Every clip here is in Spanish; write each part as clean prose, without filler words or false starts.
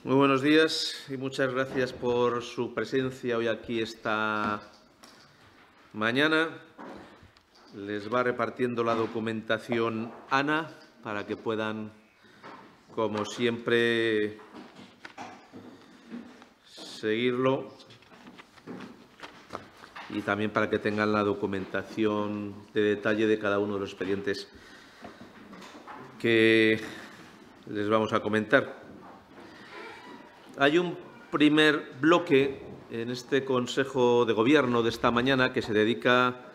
Muy buenos días y muchas gracias por su presencia hoy aquí esta mañana. Les va repartiendo la documentación Ana para que puedan, como siempre, seguirlo y también para que tengan la documentación de detalle de cada uno de los expedientes que les vamos a comentar. Hay un primer bloque en este Consejo de Gobierno de esta mañana que se dedica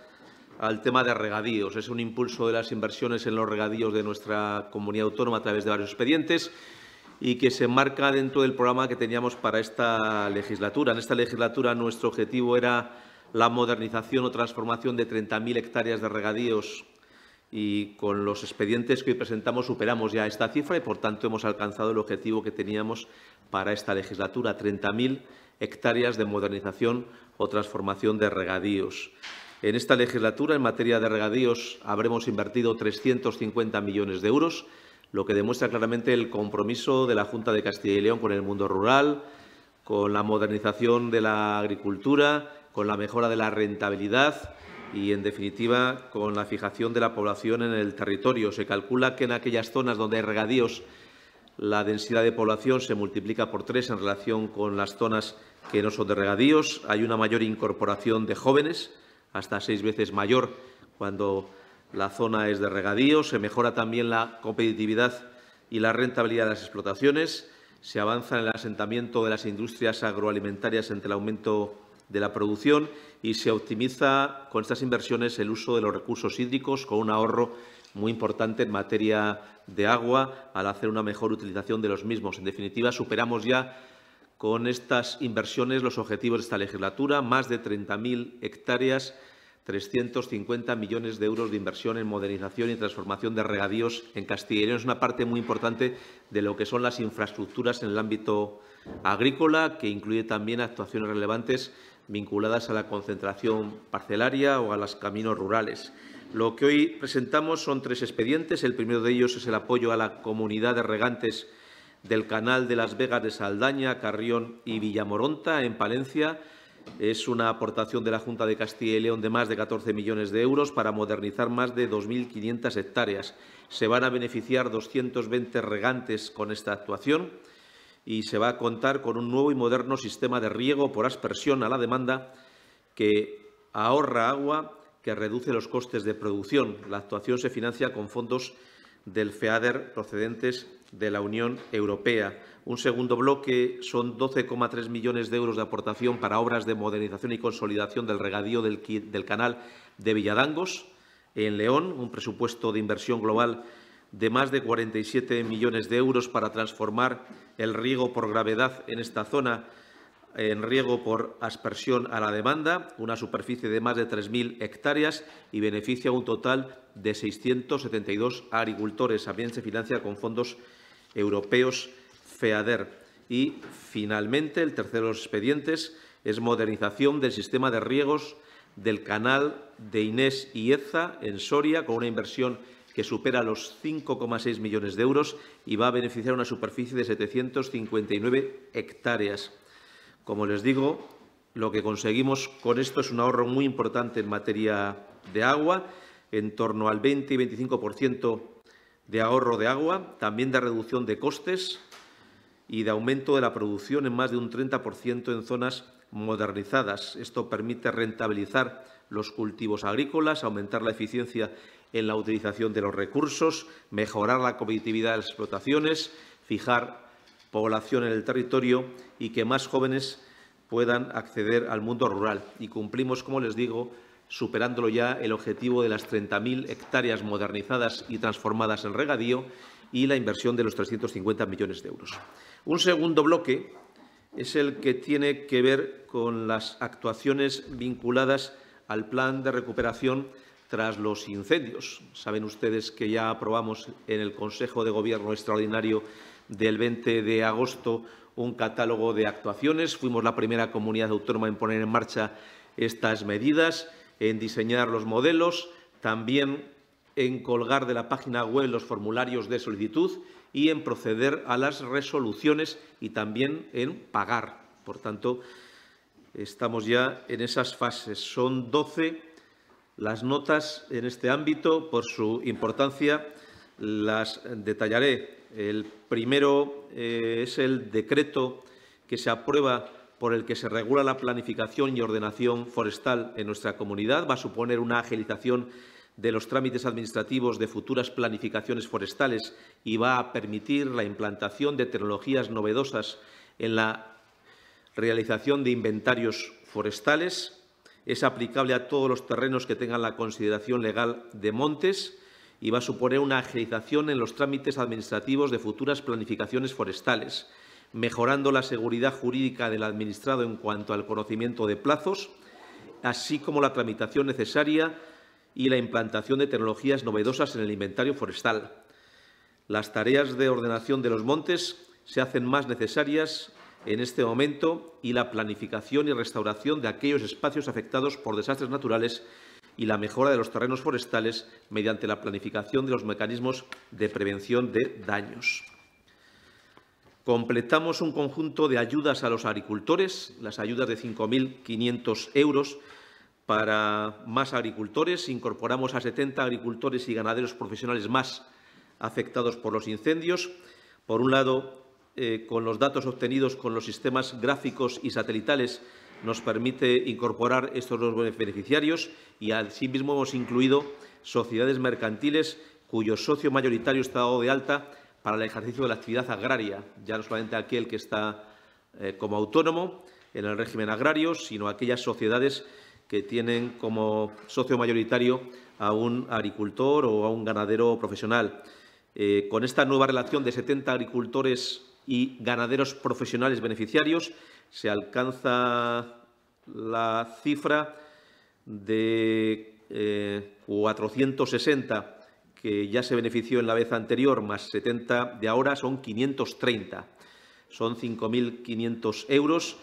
al tema de regadíos. Es un impulso de las inversiones en los regadíos de nuestra comunidad autónoma a través de varios expedientes y que se enmarca dentro del programa que teníamos para esta legislatura. En esta legislatura nuestro objetivo era la modernización o transformación de 30.000 hectáreas de regadíos y con los expedientes que hoy presentamos superamos ya esta cifra y, por tanto, hemos alcanzado el objetivo que teníamos para esta legislatura, 30.000 hectáreas de modernización o transformación de regadíos. En esta legislatura, en materia de regadíos, habremos invertido 350 millones de euros, lo que demuestra claramente el compromiso de la Junta de Castilla y León con el mundo rural, con la modernización de la agricultura, con la mejora de la rentabilidad y, en definitiva, con la fijación de la población en el territorio. Se calcula que en aquellas zonas donde hay regadíos la densidad de población se multiplica por 3 en relación con las zonas que no son de regadíos. Hay una mayor incorporación de jóvenes, hasta 6 veces mayor cuando la zona es de regadíos. Se mejora también la competitividad y la rentabilidad de las explotaciones. Se avanza en el asentamiento de las industrias agroalimentarias ante el aumento de la producción y se optimiza con estas inversiones el uso de los recursos hídricos con un ahorro muy importante en materia de agua al hacer una mejor utilización de los mismos. En definitiva, superamos ya con estas inversiones los objetivos de esta legislatura, más de 30.000 hectáreas, 350 millones de euros de inversión en modernización y transformación de regadíos en Castilla y León. Es una parte muy importante de lo que son las infraestructuras en el ámbito agrícola, que incluye también actuaciones relevantes vinculadas a la concentración parcelaria o a los caminos rurales. Lo que hoy presentamos son 3 expedientes. El primero de ellos es el apoyo a la comunidad de regantes del canal de las Vegas de Saldaña, Carrión y Villamoronta, en Palencia. Es una aportación de la Junta de Castilla y León de más de 14 millones de euros para modernizar más de 2.500 hectáreas. Se van a beneficiar 220 regantes con esta actuación y se va a contar con un nuevo y moderno sistema de riego por aspersión a la demanda que ahorra agua, que reduce los costes de producción. La actuación se financia con fondos del FEADER procedentes de la Unión Europea. Un segundo bloque son 12,3 millones de euros de aportación para obras de modernización y consolidación del regadío del canal de Villadangos, en León, un presupuesto de inversión global de más de 47 millones de euros para transformar el riego por gravedad en esta zona en riego por aspersión a la demanda, una superficie de más de 3.000 hectáreas y beneficia a un total de 672 agricultores. También se financia con fondos europeos FEADER. Y, finalmente, el tercero de los expedientes es modernización del sistema de riegos del canal de Inés y Eza, en Soria, con una inversión que supera los 5,6 millones de euros y va a beneficiar una superficie de 759 hectáreas. Como les digo, lo que conseguimos con esto es un ahorro muy importante en materia de agua, en torno al 20 y 25% de ahorro de agua, también de reducción de costes y de aumento de la producción en más de un 30% en zonas modernizadas. Esto permite rentabilizar los cultivos agrícolas, aumentar la eficiencia en la utilización de los recursos, mejorar la competitividad de las explotaciones, fijar población en el territorio y que más jóvenes puedan acceder al mundo rural. Y cumplimos, como les digo, superándolo ya el objetivo de las 30.000 hectáreas modernizadas y transformadas en regadío y la inversión de los 350 millones de euros. Un segundo bloque es el que tiene que ver con las actuaciones vinculadas al plan de recuperación tras los incendios. Saben ustedes que ya aprobamos en el Consejo de Gobierno extraordinario del 20 de agosto un catálogo de actuaciones. Fuimos la primera comunidad autónoma en poner en marcha estas medidas, en diseñar los modelos. También en colgar de la página web los formularios de solicitud y en proceder a las resoluciones y también en pagar. Por tanto, estamos ya en esas fases. Son 12 las notas en este ámbito. Por su importancia, las detallaré. El primero es el decreto que se aprueba por el que se regula la planificación y ordenación forestal en nuestra comunidad. Va a suponer una agilización de los trámites administrativos de futuras planificaciones forestales y va a permitir la implantación de tecnologías novedosas en la realización de inventarios forestales. Es aplicable a todos los terrenos que tengan la consideración legal de montes y va a suponer una agilización en los trámites administrativos de futuras planificaciones forestales, mejorando la seguridad jurídica del administrado en cuanto al conocimiento de plazos, así como la tramitación necesaria y la implantación de tecnologías novedosas en el inventario forestal. Las tareas de ordenación de los montes se hacen más necesarias en este momento y la planificación y restauración de aquellos espacios afectados por desastres naturales y la mejora de los terrenos forestales mediante la planificación de los mecanismos de prevención de daños. Completamos un conjunto de ayudas a los agricultores, las ayudas de 5.500 euros para más agricultores. Incorporamos a 70 agricultores y ganaderos profesionales más afectados por los incendios. Por un lado, con los datos obtenidos con los sistemas gráficos y satelitales, nos permite incorporar estos nuevos beneficiarios y, asimismo, hemos incluido sociedades mercantiles cuyo socio mayoritario está dado de alta para el ejercicio de la actividad agraria, ya no solamente aquel que está como autónomo en el régimen agrario, sino aquellas sociedades que tienen como socio mayoritario a un agricultor o a un ganadero profesional. Con esta nueva relación de 70 agricultores y ganaderos profesionales beneficiarios, se alcanza la cifra de 460 que ya se benefició en la vez anterior, más 70 de ahora, son 530. Son 5.500 euros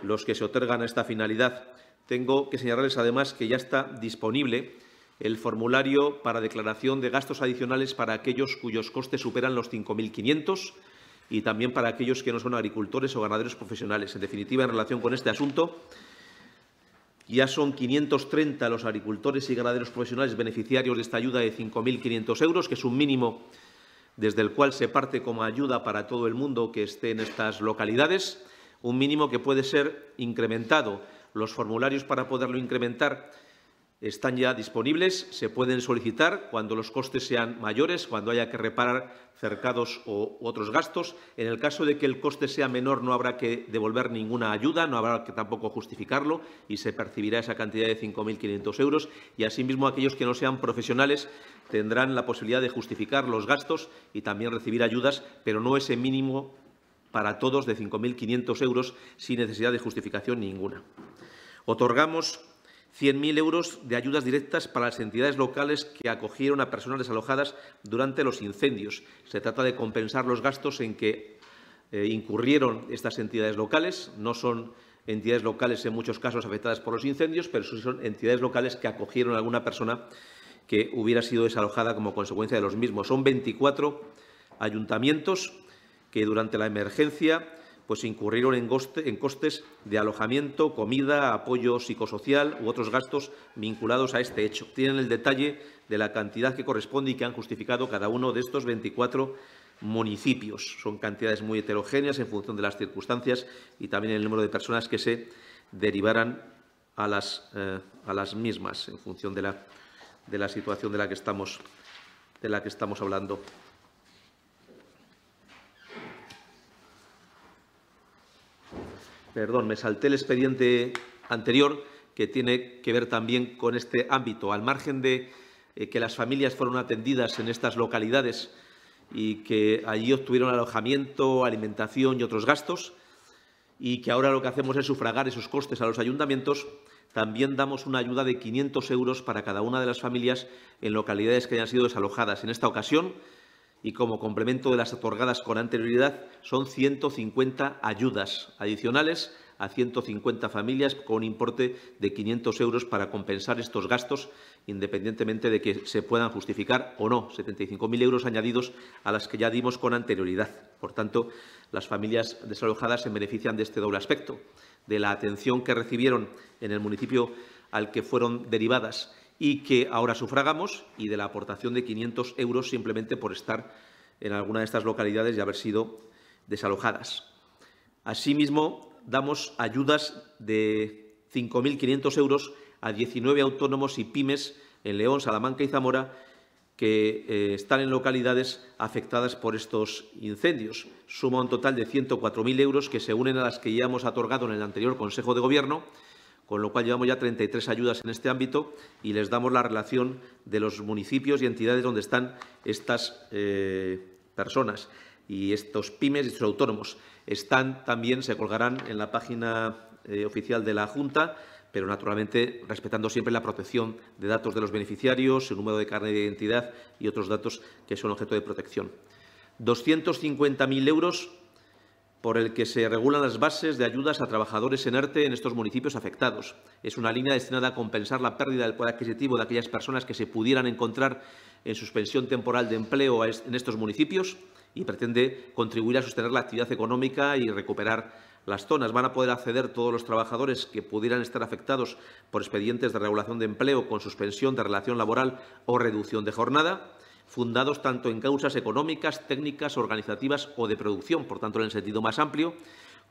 los que se otorgan a esta finalidad. Tengo que señalarles, además, que ya está disponible el formulario para declaración de gastos adicionales para aquellos cuyos costes superan los 5.500 y también para aquellos que no son agricultores o ganaderos profesionales. En definitiva, en relación con este asunto, ya son 530 los agricultores y ganaderos profesionales beneficiarios de esta ayuda de 5.500 euros, que es un mínimo desde el cual se parte como ayuda para todo el mundo que esté en estas localidades, un mínimo que puede ser incrementado. Los formularios para poderlo incrementar están ya disponibles, se pueden solicitar cuando los costes sean mayores, cuando haya que reparar cercados u otros gastos. En el caso de que el coste sea menor, no habrá que devolver ninguna ayuda, no habrá que tampoco justificarlo y se percibirá esa cantidad de 5.500 euros. Y, asimismo, aquellos que no sean profesionales tendrán la posibilidad de justificar los gastos y también recibir ayudas, pero no ese mínimo para todos de 5.500 euros sin necesidad de justificación ninguna. Otorgamos 100.000 euros de ayudas directas para las entidades locales que acogieron a personas desalojadas durante los incendios. Se trata de compensar los gastos en que incurrieron estas entidades locales. No son entidades locales, en muchos casos, afectadas por los incendios, pero sí son entidades locales que acogieron a alguna persona que hubiera sido desalojada como consecuencia de los mismos. Son 24 ayuntamientos que durante la emergencia incurrieron en costes de alojamiento, comida, apoyo psicosocial u otros gastos vinculados a este hecho. Tienen el detalle de la cantidad que corresponde y que han justificado cada uno de estos 24 municipios. Son cantidades muy heterogéneas en función de las circunstancias y también el número de personas que se derivaran a las mismas en función de la situación de la que estamos hablando. Perdón, me salté el expediente anterior, que tiene que ver también con este ámbito. Al margen de que las familias fueron atendidas en estas localidades y que allí obtuvieron alojamiento, alimentación y otros gastos, y que ahora lo que hacemos es sufragar esos costes a los ayuntamientos, también damos una ayuda de 500 euros para cada una de las familias en localidades que hayan sido desalojadas. En esta ocasión, y como complemento de las otorgadas con anterioridad, son 150 ayudas adicionales a 150 familias con un importe de 500 euros para compensar estos gastos, independientemente de que se puedan justificar o no. 75.000 euros añadidos a las que ya dimos con anterioridad. Por tanto, las familias desalojadas se benefician de este doble aspecto, de la atención que recibieron en el municipio al que fueron derivadas y que ahora sufragamos, y de la aportación de 500 euros simplemente por estar en alguna de estas localidades y haber sido desalojadas. Asimismo, damos ayudas de 5.500 euros a 19 autónomos y pymes en León, Salamanca y Zamora que están en localidades afectadas por estos incendios. Suma un total de 104.000 euros que se unen a las que ya hemos otorgado en el anterior Consejo de Gobierno, con lo cual llevamos ya 33 ayudas en este ámbito y les damos la relación de los municipios y entidades donde están estas personas y estos pymes y estos autónomos. Están también, se colgarán en la página oficial de la Junta, pero naturalmente respetando siempre la protección de datos de los beneficiarios, su número de carnet de identidad y otros datos que son objeto de protección. 250.000 euros por el que se regulan las bases de ayudas a trabajadores en ERTE en estos municipios afectados. Es una línea destinada a compensar la pérdida del poder adquisitivo de aquellas personas que se pudieran encontrar en suspensión temporal de empleo en estos municipios y pretende contribuir a sostener la actividad económica y recuperar las zonas. Van a poder acceder todos los trabajadores que pudieran estar afectados por expedientes de regulación de empleo con suspensión de relación laboral o reducción de jornada, fundados tanto en causas económicas, técnicas, organizativas o de producción, por tanto, en el sentido más amplio,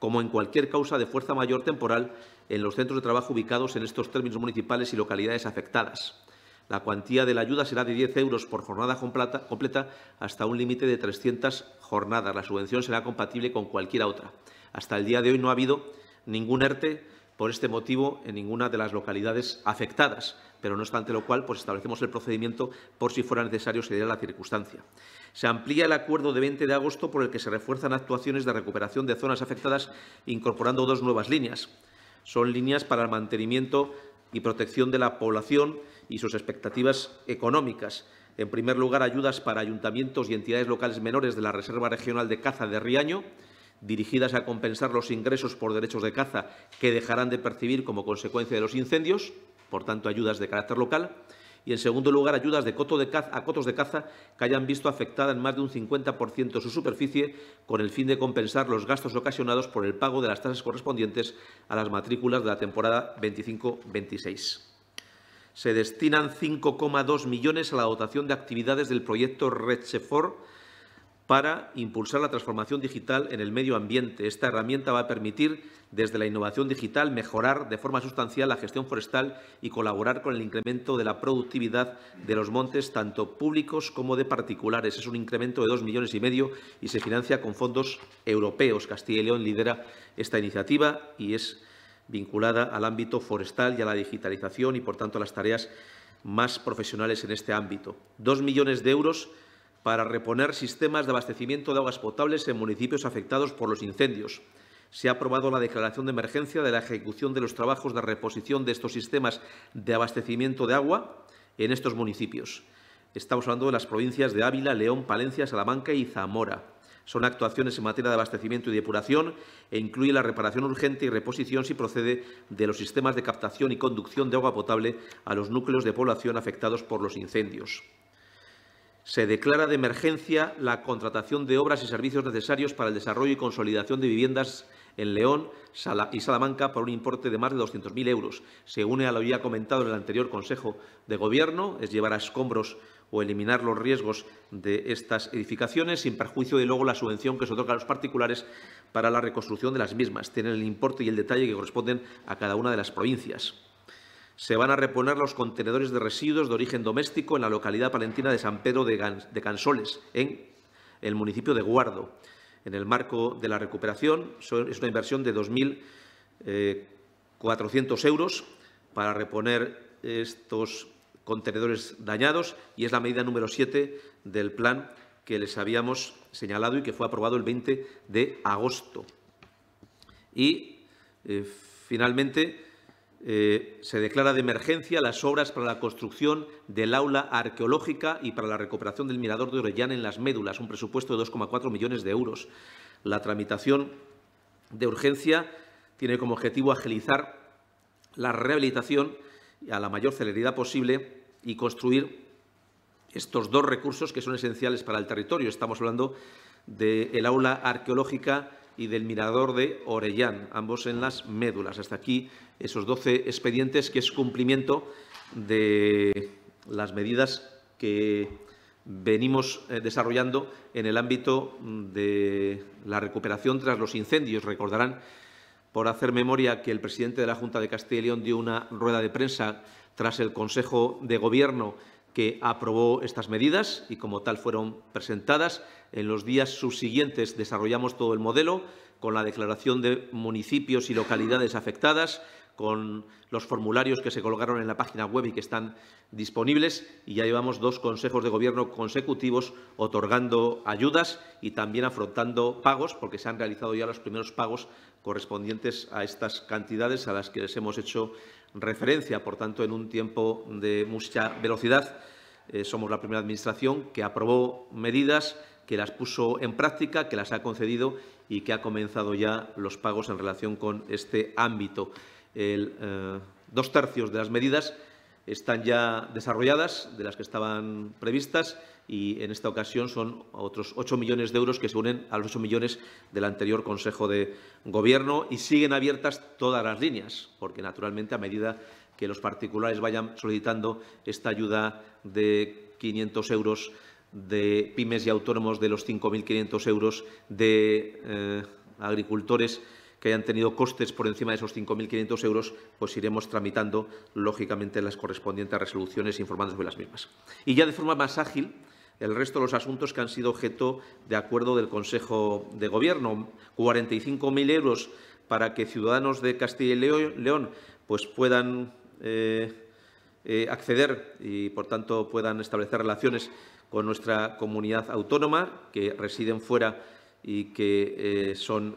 como en cualquier causa de fuerza mayor temporal en los centros de trabajo ubicados en estos términos municipales y localidades afectadas. La cuantía de la ayuda será de 10 euros por jornada completa hasta un límite de 300 jornadas. La subvención será compatible con cualquier otra. Hasta el día de hoy no ha habido ningún ERTE por este motivo en ninguna de las localidades afectadas, pero no obstante lo cual pues establecemos el procedimiento por si fuera necesario se diera la circunstancia. Se amplía el acuerdo de 20 de agosto por el que se refuerzan actuaciones de recuperación de zonas afectadas incorporando 2 nuevas líneas. Son líneas para el mantenimiento y protección de la población y sus expectativas económicas. En primer lugar, ayudas para ayuntamientos y entidades locales menores de la Reserva Regional de Caza de Riaño, dirigidas a compensar los ingresos por derechos de caza que dejarán de percibir como consecuencia de los incendios, por tanto, ayudas de carácter local. Y, en segundo lugar, ayudas a cotos de caza que hayan visto afectada en más de un 50% su superficie, con el fin de compensar los gastos ocasionados por el pago de las tasas correspondientes a las matrículas de la temporada 25-26. Se destinan 5,2 millones a la dotación de actividades del proyecto RedSefor para impulsar la transformación digital en el medio ambiente. Esta herramienta va a permitir, desde la innovación digital, mejorar de forma sustancial la gestión forestal y colaborar con el incremento de la productividad de los montes, tanto públicos como de particulares. Es un incremento de 2,5 millones y se financia con fondos europeos. Castilla y León lidera esta iniciativa y es vinculada al ámbito forestal y a la digitalización y, por tanto, a las tareas más profesionales en este ámbito. 2 millones de euros para reponer sistemas de abastecimiento de aguas potables en municipios afectados por los incendios. Se ha aprobado la declaración de emergencia de la ejecución de los trabajos de reposición de estos sistemas de abastecimiento de agua en estos municipios. Estamos hablando de las provincias de Ávila, León, Palencia, Salamanca y Zamora. Son actuaciones en materia de abastecimiento y depuración e incluye la reparación urgente y reposición, si procede, de los sistemas de captación y conducción de agua potable a los núcleos de población afectados por los incendios. Se declara de emergencia la contratación de obras y servicios necesarios para el desarrollo y consolidación de viviendas en León y Salamanca por un importe de más de 200.000 euros. Se une a lo ya comentado en el anterior Consejo de Gobierno, es llevar a escombros o eliminar los riesgos de estas edificaciones, sin perjuicio de luego la subvención que se otorga a los particulares para la reconstrucción de las mismas. Tienen el importe y el detalle que corresponden a cada una de las provincias. Se van a reponer los contenedores de residuos de origen doméstico en la localidad palentina de San Pedro de Cansoles, en el municipio de Guardo. En el marco de la recuperación, es una inversión de 2.400 euros para reponer estos contenedores dañados y es la medida número 7 del plan que les habíamos señalado y que fue aprobado el 20 de agosto. Y, finalmente, se declara de emergencia las obras para la construcción del aula arqueológica y para la recuperación del mirador de Orellana en Las Médulas, un presupuesto de 2,4 millones de euros. La tramitación de urgencia tiene como objetivo agilizar la rehabilitación a la mayor celeridad posible y construir estos dos recursos que son esenciales para el territorio. Estamos hablando del aula arqueológica y del mirador de Orellán, ambos en las Médulas. Hasta aquí esos 12 expedientes, que es cumplimiento de las medidas que venimos desarrollando en el ámbito de la recuperación tras los incendios. Recordarán, por hacer memoria, que el presidente de la Junta de Castilla y León dio una rueda de prensa tras el Consejo de Gobierno que aprobó estas medidas y, como tal, fueron presentadas. En los días subsiguientes desarrollamos todo el modelo con la declaración de municipios y localidades afectadas, con los formularios que se colocaron en la página web y que están disponibles, y ya llevamos 2 consejos de Gobierno consecutivos otorgando ayudas y también afrontando pagos, porque se han realizado ya los primeros pagos correspondientes a estas cantidades a las que les hemos hecho referencia. Por tanto, en un tiempo de mucha velocidad, somos la primera Administración que aprobó medidas, que las puso en práctica, que las ha concedido y que ha comenzado ya los pagos en relación con este ámbito. 2/3 de las medidas están ya desarrolladas, de las que estaban previstas, y en esta ocasión son otros 8 millones de euros que se unen a los 8 millones del anterior Consejo de Gobierno, y siguen abiertas todas las líneas, porque naturalmente a medida que los particulares vayan solicitando esta ayuda de 500 euros, de pymes y autónomos de los 5.500 euros, de agricultores que hayan tenido costes por encima de esos 5.500 euros, pues iremos tramitando, lógicamente, las correspondientes resoluciones informando sobre las mismas. Y ya de forma más ágil, el resto de los asuntos que han sido objeto de acuerdo del Consejo de Gobierno. 45.000 euros para que ciudadanos de Castilla y León pues puedan acceder y, por tanto, puedan establecer relaciones con nuestra comunidad autónoma, que residen fuera y que son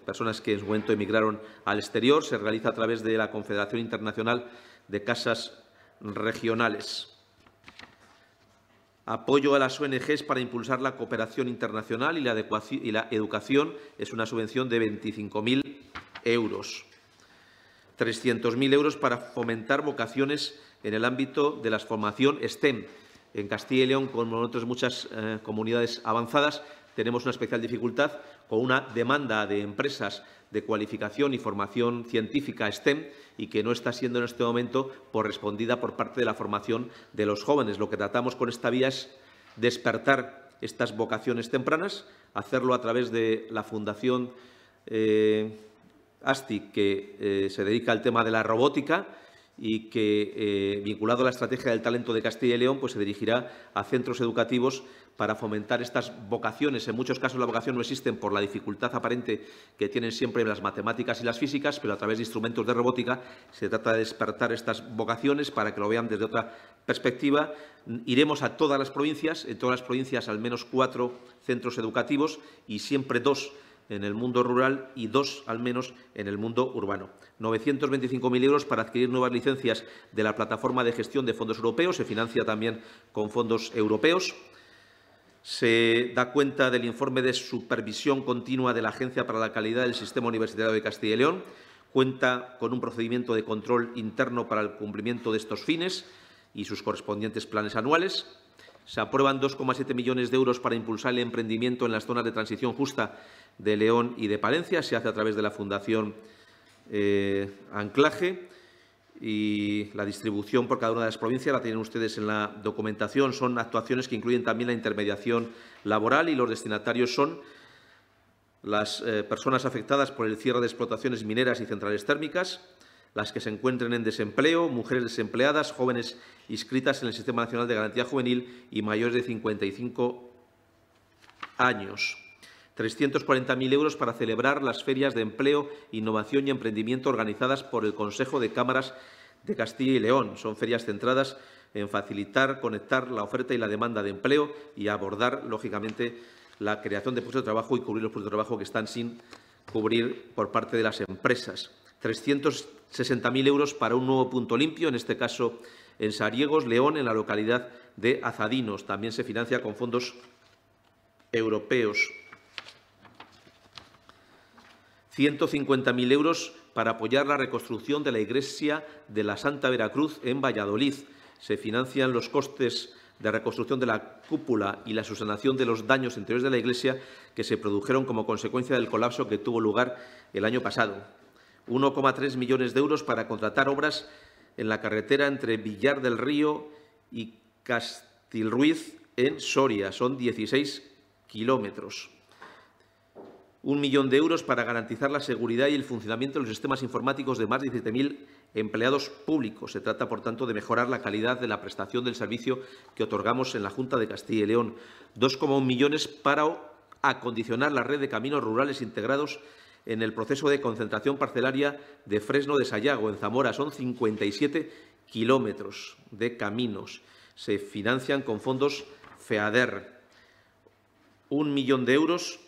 personas que en su momento emigraron al exterior. Se realiza a través de la Confederación Internacional de Casas Regionales. Apoyo a las ONG para impulsar la cooperación internacional y la educación. Es una subvención de 25.000 euros. 300.000 euros para fomentar vocaciones en el ámbito de la formación STEM. En Castilla y León, como en otras muchas comunidades avanzadas, tenemos una especial dificultad con una demanda de empresas de cualificación y formación científica STEM y que no está siendo en este momento correspondida por parte de la formación de los jóvenes. Lo que tratamos con esta vía es despertar estas vocaciones tempranas, hacerlo a través de la Fundación ASTI, que se dedica al tema de la robótica y que, vinculado a la estrategia del talento de Castilla y León, pues se dirigirá a centros educativos para fomentar estas vocaciones. En muchos casos la vocación no existe por la dificultad aparente que tienen siempre las matemáticas y las físicas, pero a través de instrumentos de robótica se trata de despertar estas vocaciones para que lo vean desde otra perspectiva. Iremos a todas las provincias, en todas las provincias al menos 4 centros educativos y siempre 2 en el mundo rural y 2 al menos en el mundo urbano. 925.000 euros para adquirir nuevas licencias de la plataforma de gestión de fondos europeos. Se financia también con fondos europeos. Se da cuenta del informe de supervisión continua de la Agencia para la Calidad del Sistema Universitario de Castilla y León. Cuenta con un procedimiento de control interno para el cumplimiento de estos fines y sus correspondientes planes anuales. Se aprueban 2,7 millones de euros para impulsar el emprendimiento en las zonas de transición justa de León y de Palencia. Se hace a través de la Fundación Anclaje, y la distribución por cada una de las provincias la tienen ustedes en la documentación. Son actuaciones que incluyen también la intermediación laboral y los destinatarios son las personas afectadas por el cierre de explotaciones mineras y centrales térmicas, las que se encuentren en desempleo, mujeres desempleadas, jóvenes inscritas en el Sistema Nacional de Garantía Juvenil y mayores de 55 años. 340.000 euros para celebrar las ferias de empleo, innovación y emprendimiento organizadas por el Consejo de Cámaras de Castilla y León. Son ferias centradas en facilitar, conectar la oferta y la demanda de empleo y abordar, lógicamente, la creación de puestos de trabajo y cubrir los puestos de trabajo que están sin cubrir por parte de las empresas. 360.000 euros para un nuevo punto limpio, en este caso en Sariegos, León, en la localidad de Azadinos. También se financia con fondos europeos. 150.000 euros para apoyar la reconstrucción de la Iglesia de la Santa Veracruz en Valladolid. Se financian los costes de reconstrucción de la cúpula y la subsanación de los daños interiores de la Iglesia que se produjeron como consecuencia del colapso que tuvo lugar el año pasado. 1,3 millones de euros para contratar obras en la carretera entre Villar del Río y Castilruiz en Soria. Son 16 kilómetros. 1 millón de euros para garantizar la seguridad y el funcionamiento de los sistemas informáticos de más de 17.000 empleados públicos. Se trata, por tanto, de mejorar la calidad de la prestación del servicio que otorgamos en la Junta de Castilla y León. 2,1 millones para acondicionar la red de caminos rurales integrados en el proceso de concentración parcelaria de Fresno de Sayago, en Zamora. Son 57 kilómetros de caminos. Se financian con fondos FEADER. 1 millón de euros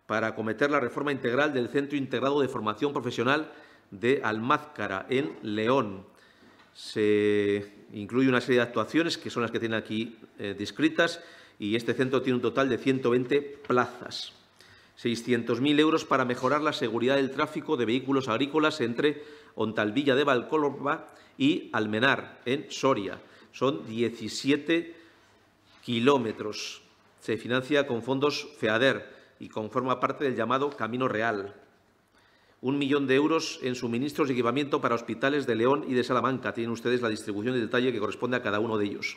para acometer la reforma integral del Centro Integrado de Formación Profesional de Almázcara, en León. Se incluye una serie de actuaciones que son las que tienen aquí descritas, y este centro tiene un total de 120 plazas. 600.000 euros para mejorar la seguridad del tráfico de vehículos agrícolas entre Ontalvilla de Valcórdoba y Almenar, en Soria. Son 17 kilómetros. Se financia con fondos FEADER y conforma parte del llamado Camino Real. 1 millón de euros en suministros y equipamiento para hospitales de León y de Salamanca. Tienen ustedes la distribución y detalle que corresponde a cada uno de ellos.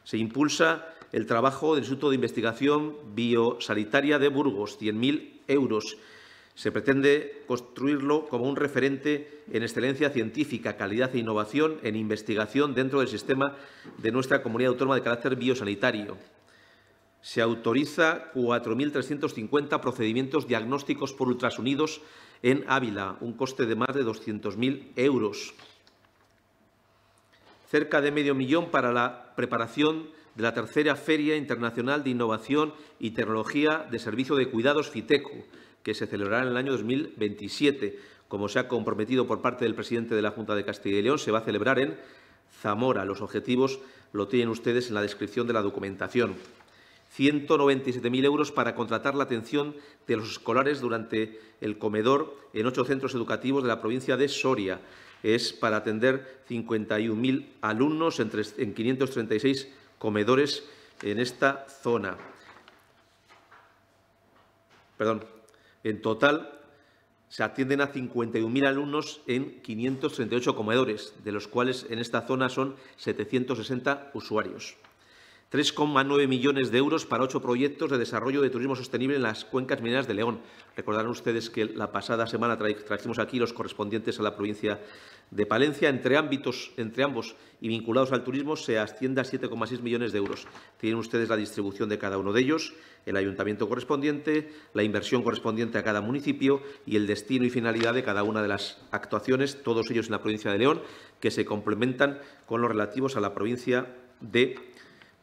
Se impulsa el trabajo del Instituto de Investigación Biosanitaria de Burgos, 100.000 euros. Se pretende construirlo como un referente en excelencia científica, calidad e innovación en investigación dentro del sistema de nuestra comunidad autónoma de carácter biosanitario. Se autoriza 4.350 procedimientos diagnósticos por ultrasonidos en Ávila, un coste de más de 200.000 euros. Cerca de medio millón para la preparación de la tercera Feria Internacional de Innovación y Tecnología de Servicio de Cuidados FITECU, que se celebrará en el año 2027. Como se ha comprometido por parte del presidente de la Junta de Castilla y León, se va a celebrar en Zamora. Los objetivos lo tienen ustedes en la descripción de la documentación. 197.000 euros para contratar la atención de los escolares durante el comedor en 8 centros educativos de la provincia de Soria. Es para atender 51.000 alumnos en 536 comedores en esta zona. En total se atienden a 51.000 alumnos en 538 comedores, de los cuales en esta zona son 760 usuarios. 3,9 millones de euros para 8 proyectos de desarrollo de turismo sostenible en las cuencas mineras de León. Recordarán ustedes que la pasada semana trajimos aquí los correspondientes a la provincia de Palencia. Entre ambos y vinculados al turismo se asciende a 7,6 millones de euros. Tienen ustedes la distribución de cada uno de ellos, el ayuntamiento correspondiente, la inversión correspondiente a cada municipio y el destino y finalidad de cada una de las actuaciones, todos ellos en la provincia de León, que se complementan con los relativos a la provincia de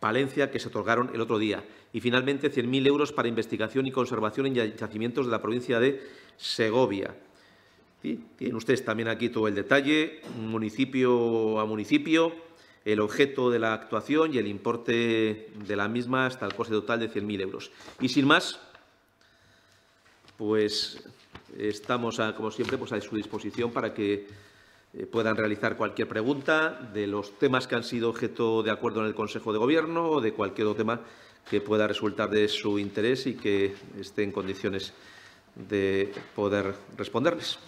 Palencia, que se otorgaron el otro día. Y, finalmente, 100.000 euros para investigación y conservación en yacimientos de la provincia de Segovia. ¿Sí? Tienen ustedes también aquí todo el detalle, municipio a municipio, el objeto de la actuación y el importe de la misma hasta el coste total de 100.000 euros. Y, sin más, pues estamos, como siempre, pues a su disposición para que puedan realizar cualquier pregunta de los temas que han sido objeto de acuerdo en el Consejo de Gobierno o de cualquier otro tema que pueda resultar de su interés y que esté en condiciones de poder responderles.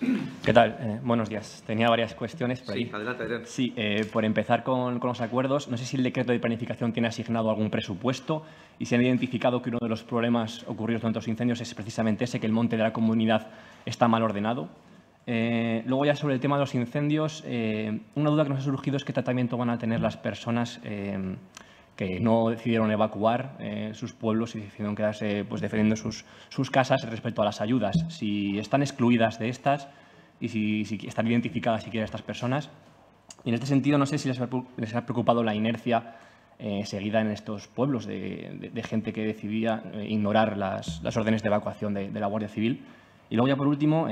¿Qué tal? Buenos días. Tenía varias cuestiones por ahí. Sí, adelante, Adrián. Sí, por empezar con los acuerdos, no sé si el decreto de planificación tiene asignado algún presupuesto y se han identificado que uno de los problemas ocurridos durante los incendios es precisamente ese, que el monte de la comunidad está mal ordenado. Luego, ya sobre el tema de los incendios, una duda que nos ha surgido es qué tratamiento van a tener las personas que no decidieron evacuar sus pueblos y decidieron quedarse defendiendo sus casas respecto a las ayudas. Si están excluidas de estas y si están identificadas siquiera estas personas. Y en este sentido, no sé si les ha preocupado la inercia seguida en estos pueblos de gente que decidía ignorar las órdenes de evacuación de la Guardia Civil. Y luego, ya por último,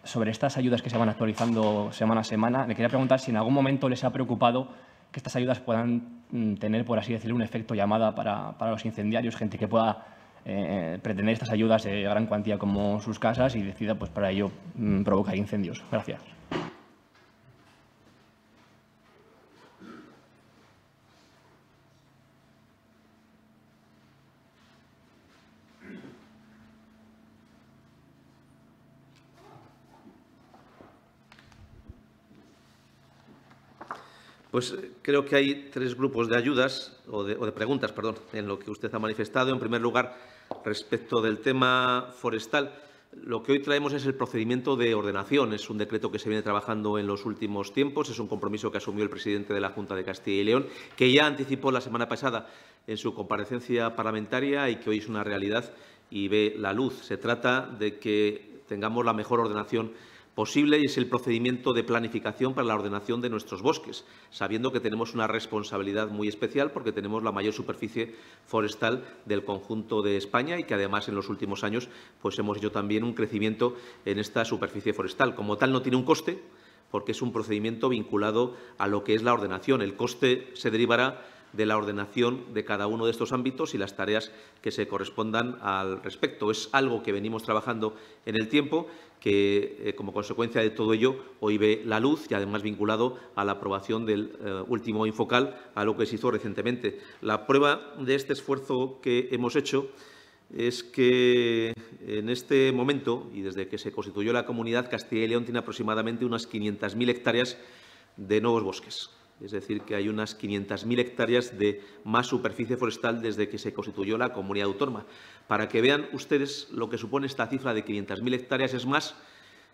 sobre estas ayudas que se van actualizando semana a semana, le quería preguntar si en algún momento les ha preocupado que estas ayudas puedan tener, por así decirlo, un efecto llamada para los incendiarios, gente que pueda pretender estas ayudas de gran cuantía como sus casas y decida pues, para ello provocar incendios. Gracias. Pues creo que hay tres grupos de ayudas o de preguntas, perdón, en lo que usted ha manifestado. En primer lugar, respecto del tema forestal, lo que hoy traemos es el procedimiento de ordenación. Es un decreto que se viene trabajando en los últimos tiempos. Es un compromiso que asumió el presidente de la Junta de Castilla y León, que ya anticipó la semana pasada en su comparecencia parlamentaria y que hoy es una realidad y ve la luz. Se trata de que tengamos la mejor ordenación posible y es el procedimiento de planificación para la ordenación de nuestros bosques, sabiendo que tenemos una responsabilidad muy especial porque tenemos la mayor superficie forestal del conjunto de España y que además en los últimos años pues hemos hecho también un crecimiento en esta superficie forestal. Como tal no tiene un coste porque es un procedimiento vinculado a lo que es la ordenación. El coste se derivará de la ordenación de cada uno de estos ámbitos y las tareas que se correspondan al respecto. Es algo que venimos trabajando en el tiempo, que como consecuencia de todo ello hoy ve la luz y además vinculado a la aprobación del último Infocal, a lo que se hizo recientemente. La prueba de este esfuerzo que hemos hecho es que en este momento, y desde que se constituyó la comunidad, Castilla y León tiene aproximadamente unas 500.000 hectáreas de nuevos bosques. Es decir, que hay unas 500.000 hectáreas de más superficie forestal desde que se constituyó la comunidad autónoma. Para que vean ustedes lo que supone esta cifra de 500.000 hectáreas, es más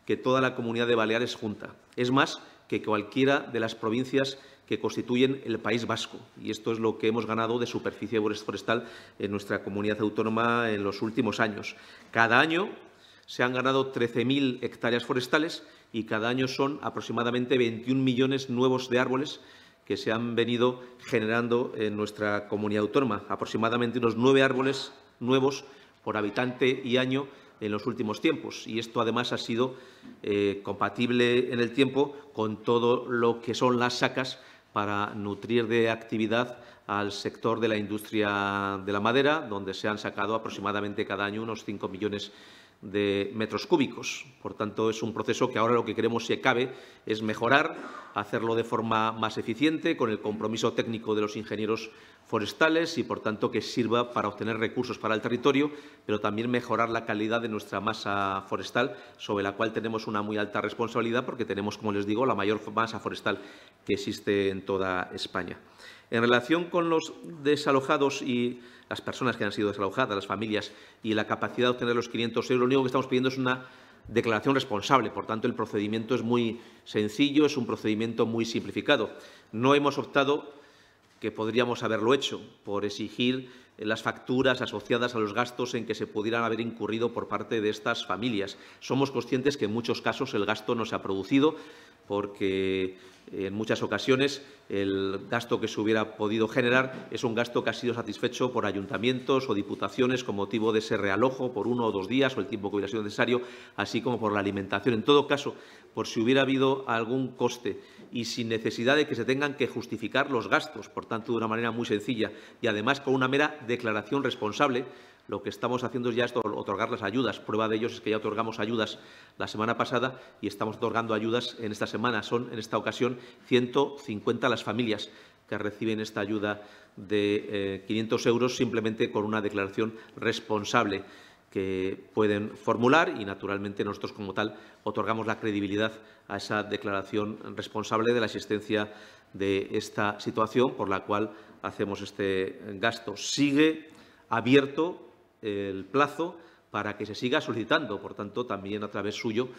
que toda la comunidad de Baleares junta. Es más que cualquiera de las provincias que constituyen el País Vasco. Y esto es lo que hemos ganado de superficie forestal en nuestra comunidad autónoma en los últimos años. Cada año se han ganado 13.000 hectáreas forestales y cada año son aproximadamente 21 millones nuevos de árboles que se han venido generando en nuestra comunidad autónoma. Aproximadamente unos 9 árboles nuevos por habitante y año en los últimos tiempos. Y esto, además, ha sido compatible en el tiempo con todo lo que son las sacas para nutrir de actividad al sector de la industria de la madera, donde se han sacado aproximadamente cada año unos 5 millones de metros cúbicos. Por tanto, es un proceso que ahora lo que queremos, si cabe, es mejorar, hacerlo de forma más eficiente, con el compromiso técnico de los ingenieros forestales y, por tanto, que sirva para obtener recursos para el territorio, pero también mejorar la calidad de nuestra masa forestal, sobre la cual tenemos una muy alta responsabilidad porque tenemos, como les digo, la mayor masa forestal que existe en toda España. En relación con los desalojados y las personas que han sido desalojadas, las familias, y la capacidad de obtener los 500 euros, lo único que estamos pidiendo es una declaración responsable. Por tanto, el procedimiento es muy sencillo, es un procedimiento muy simplificado. No hemos optado, que podríamos haberlo hecho, por exigir las facturas asociadas a los gastos en que se pudieran haber incurrido por parte de estas familias. Somos conscientes que en muchos casos el gasto no se ha producido porque en muchas ocasiones el gasto que se hubiera podido generar es un gasto que ha sido satisfecho por ayuntamientos o diputaciones con motivo de ese realojo por 1 o 2 días o el tiempo que hubiera sido necesario, así como por la alimentación. En todo caso, por si hubiera habido algún coste y sin necesidad de que se tengan que justificar los gastos, por tanto, de una manera muy sencilla y además con una mera declaración responsable, lo que estamos haciendo ya es otorgar las ayudas. Prueba de ello es que ya otorgamos ayudas la semana pasada y estamos otorgando ayudas en esta semana. Son, en esta ocasión, 150 las familias que reciben esta ayuda de 500 euros simplemente con una declaración responsable que pueden formular y, naturalmente, nosotros, como tal, otorgamos la credibilidad a esa declaración responsable de la existencia de esta situación por la cual hacemos este gasto. Sigue abierto el plazo para que se siga solicitando. Por tanto, también a través suyo,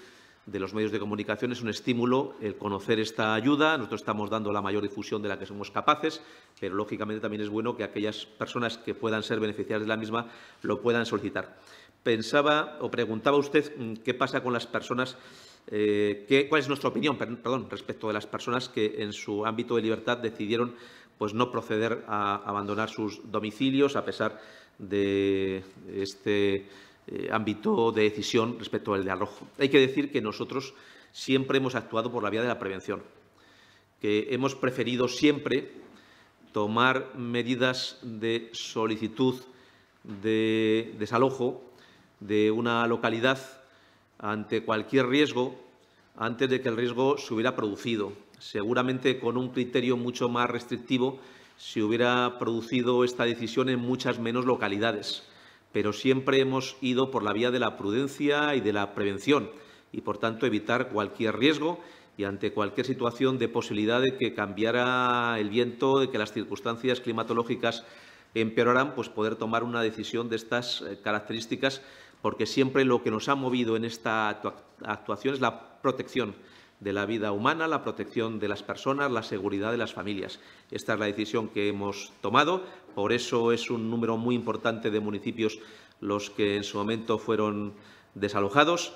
de los medios de comunicación, es un estímulo el conocer esta ayuda. Nosotros estamos dando la mayor difusión de la que somos capaces, pero, lógicamente, también es bueno que aquellas personas que puedan ser beneficiarias de la misma lo puedan solicitar. Pensaba o preguntaba usted qué pasa con las personas, cuál es nuestra opinión, respecto de las personas que en su ámbito de libertad decidieron pues no proceder a abandonar sus domicilios a pesar de este ámbito de decisión respecto al de arrojo. Hay que decir que nosotros siempre hemos actuado por la vía de la prevención, que hemos preferido siempre tomar medidas de solicitud de desalojo de una localidad ante cualquier riesgo antes de que el riesgo se hubiera producido. Seguramente con un criterio mucho más restrictivo se hubiera producido esta decisión en muchas menos localidades, pero siempre hemos ido por la vía de la prudencia y de la prevención y, por tanto, evitar cualquier riesgo y ante cualquier situación de posibilidad de que cambiara el viento, de que las circunstancias climatológicas empeoraran, pues poder tomar una decisión de estas características, porque siempre lo que nos ha movido en esta actuación es la protección de la vida humana, la protección de las personas, la seguridad de las familias. Esta es la decisión que hemos tomado. Por eso es un número muy importante de municipios los que en su momento fueron desalojados,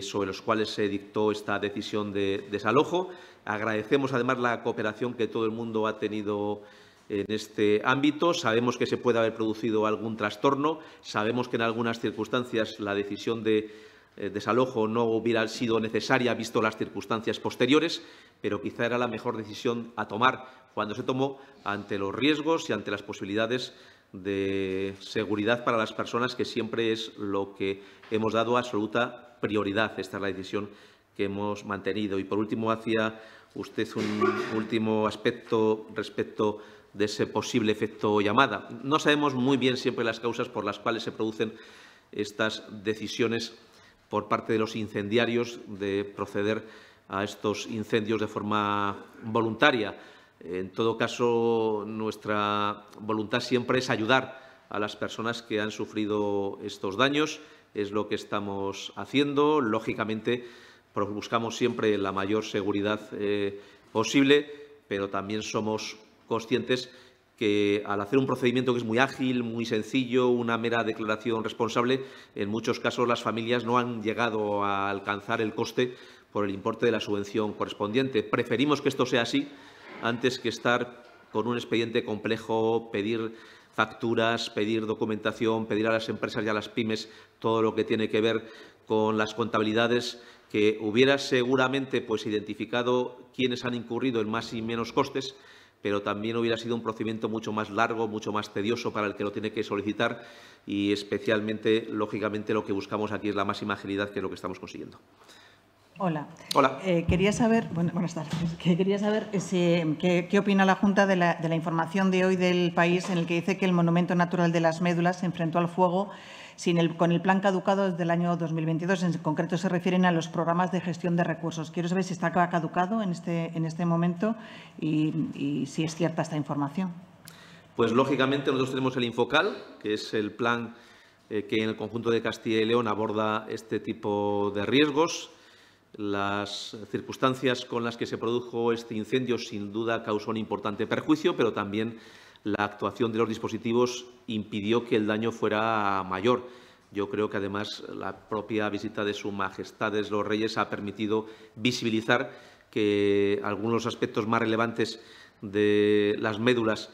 sobre los cuales se dictó esta decisión de desalojo. Agradecemos, además, la cooperación que todo el mundo ha tenido en este ámbito. Sabemos que se puede haber producido algún trastorno. Sabemos que en algunas circunstancias la decisión de desalojo no hubiera sido necesaria, visto las circunstancias posteriores, pero quizá era la mejor decisión a tomar cuando se tomó ante los riesgos y ante las posibilidades de seguridad para las personas, que siempre es lo que hemos dado absoluta prioridad. Esta es la decisión que hemos mantenido. Y, por último, hacía usted un último aspecto respecto de ese posible efecto llamada. No sabemos muy bien siempre las causas por las cuales se producen estas decisiones por parte de los incendiarios de proceder a estos incendios de forma voluntaria. En todo caso, nuestra voluntad siempre es ayudar a las personas que han sufrido estos daños. Es lo que estamos haciendo. Lógicamente, buscamos siempre la mayor seguridad posible, pero también somos conscientes que, al hacer un procedimiento que es muy ágil, muy sencillo, una mera declaración responsable, en muchos casos las familias no han llegado a alcanzar el coste por el importe de la subvención correspondiente. Preferimos que esto sea así antes que estar con un expediente complejo, pedir facturas, pedir documentación, pedir a las empresas y a las pymes todo lo que tiene que ver con las contabilidades, que hubiera seguramente identificado quiénes han incurrido en más y menos costes, pero también hubiera sido un procedimiento mucho más largo, mucho más tedioso para el que lo tiene que solicitar y, especialmente, lógicamente, lo que buscamos aquí es la máxima agilidad, que es lo que estamos consiguiendo. Hola. Hola. Quería saber, buenas tardes. Quería saber qué opina la Junta de la información de hoy del País, en el que dice que el Monumento Natural de las Médulas se enfrentó al fuego con el plan caducado desde el año 2022. En concreto, se refieren a los programas de gestión de recursos. Quiero saber si está caducado en este momento y si es cierta esta información. Pues, lógicamente, nosotros tenemos el Infocal, que es el plan que en el conjunto de Castilla y León aborda este tipo de riesgos. Las circunstancias con las que se produjo este incendio, sin duda, causó un importante perjuicio, pero también la actuación de los dispositivos impidió que el daño fuera mayor. Yo creo que, además, la propia visita de Su Majestad los Reyes ha permitido visibilizar que algunos aspectos más relevantes de las médulas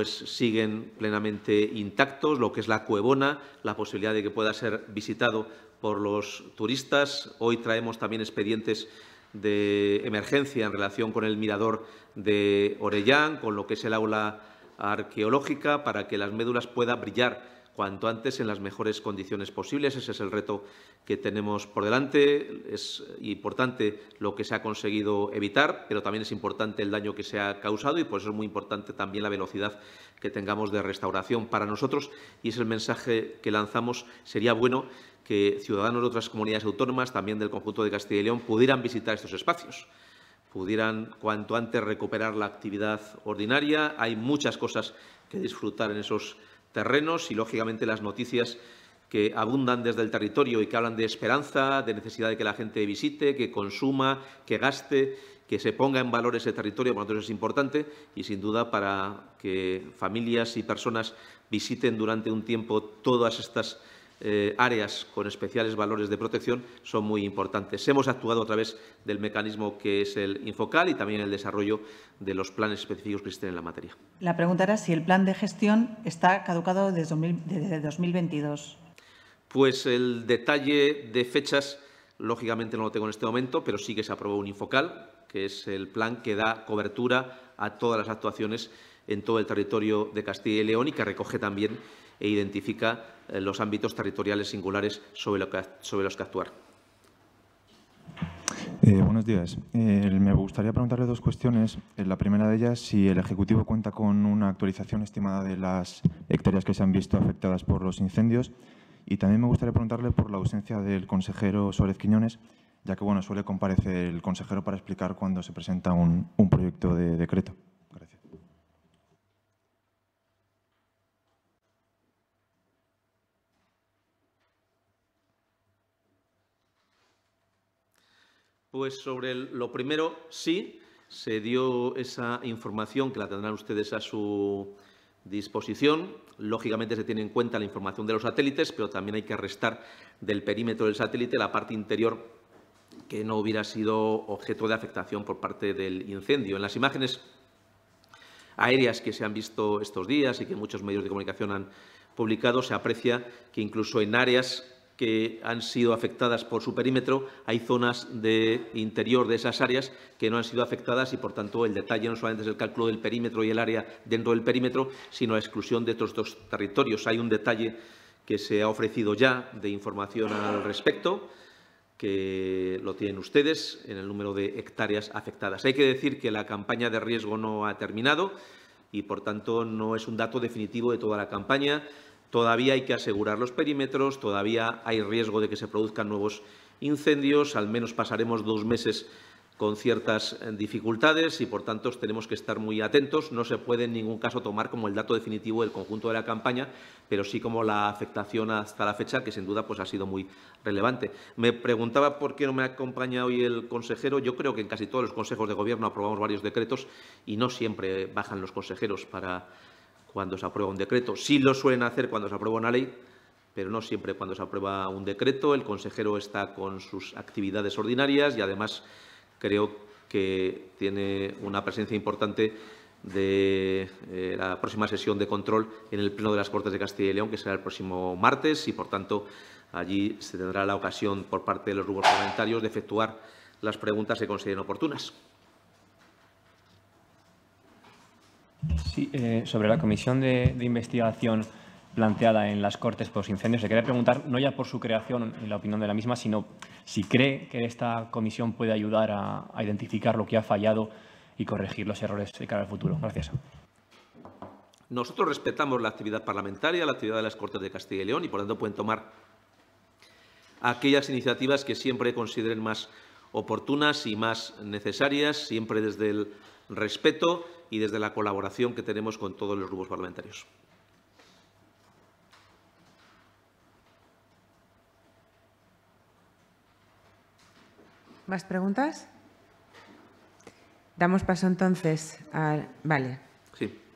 siguen plenamente intactos, lo que es la Cuevona, la posibilidad de que pueda ser visitado por los turistas. Hoy traemos también expedientes de emergencia en relación con el mirador de Orellán, con lo que es el aula arqueológica, para que las médulas puedan brillar cuanto antes en las mejores condiciones posibles. Ese es el reto que tenemos por delante. Es importante lo que se ha conseguido evitar, pero también es importante el daño que se ha causado, y por eso es muy importante también la velocidad que tengamos de restauración. Para nosotros, y es el mensaje que lanzamos, sería bueno que ciudadanos de otras comunidades autónomas, también del conjunto de Castilla y León, pudieran visitar estos espacios, pudieran cuanto antes recuperar la actividad ordinaria. Hay muchas cosas que disfrutar en esos terrenos y, lógicamente, las noticias que abundan desde el territorio y que hablan de esperanza, de necesidad de que la gente visite, que consuma, que gaste, que se ponga en valor ese territorio. Para nosotros es importante y, sin duda, para que familias y personas visiten durante un tiempo todas estas áreas con especiales valores de protección, son muy importantes. Hemos actuado a través del mecanismo que es el Infocal y también el desarrollo de los planes específicos que existen en la materia. La pregunta era si el plan de gestión está caducado desde 2022. Pues el detalle de fechas, lógicamente, no lo tengo en este momento, pero sí que se aprobó un Infocal, que es el plan que da cobertura a todas las actuaciones en todo el territorio de Castilla y León y que recoge también e identifica los ámbitos territoriales singulares sobre los que actuar. Buenos días. Me gustaría preguntarle dos cuestiones. La primera de ellas, si el Ejecutivo cuenta con una actualización estimada de las hectáreas que se han visto afectadas por los incendios. Y también me gustaría preguntarle por la ausencia del consejero Suárez Quiñones, ya que suele comparecer el consejero para explicar cuando se presenta un proyecto de decreto. Gracias. Pues sobre lo primero, sí, se dio esa información que la tendrán ustedes a su disposición. Lógicamente se tiene en cuenta la información de los satélites, pero también hay que restar del perímetro del satélite la parte interior que no hubiera sido objeto de afectación por parte del incendio. En las imágenes aéreas que se han visto estos días y que muchos medios de comunicación han publicado, se aprecia que incluso en áreas que han sido afectadas por su perímetro, hay zonas de interior de esas áreas que no han sido afectadas y, por tanto, el detalle no solamente es el cálculo del perímetro y el área dentro del perímetro, sino la exclusión de otros dos territorios. Hay un detalle que se ha ofrecido ya de información al respecto, que lo tienen ustedes en el número de hectáreas afectadas. Hay que decir que la campaña de riesgo no ha terminado y, por tanto, no es un dato definitivo de toda la campaña. Todavía hay que asegurar los perímetros, todavía hay riesgo de que se produzcan nuevos incendios, al menos pasaremos 2 meses con ciertas dificultades y, por tanto, tenemos que estar muy atentos. No se puede en ningún caso tomar como el dato definitivo del conjunto de la campaña, pero sí como la afectación hasta la fecha, que sin duda ha sido muy relevante. Me preguntaba por qué no me acompaña hoy el consejero. Yo creo que en casi todos los consejos de Gobierno aprobamos varios decretos y no siempre bajan los consejeros para cuando se aprueba un decreto. Sí lo suelen hacer cuando se aprueba una ley, pero no siempre cuando se aprueba un decreto. El consejero está con sus actividades ordinarias y, además, creo que tiene una presencia importante de la próxima sesión de control en el Pleno de las Cortes de Castilla y León, que será el próximo martes, y, por tanto, allí se tendrá la ocasión por parte de los grupos parlamentarios de efectuar las preguntas que consideren oportunas. Sí, sobre la comisión de investigación planteada en las Cortes por los incendios, le quería preguntar, no ya por su creación y la opinión de la misma, sino si cree que esta comisión puede ayudar a identificar lo que ha fallado y corregir los errores de cara al futuro. Gracias. Nosotros respetamos la actividad parlamentaria, la actividad de las Cortes de Castilla y León y, por tanto, pueden tomar aquellas iniciativas que siempre consideren más oportunas y más necesarias, siempre desde el respeto y desde la colaboración que tenemos con todos los grupos parlamentarios. ¿Más preguntas? Damos paso entonces a... Vale.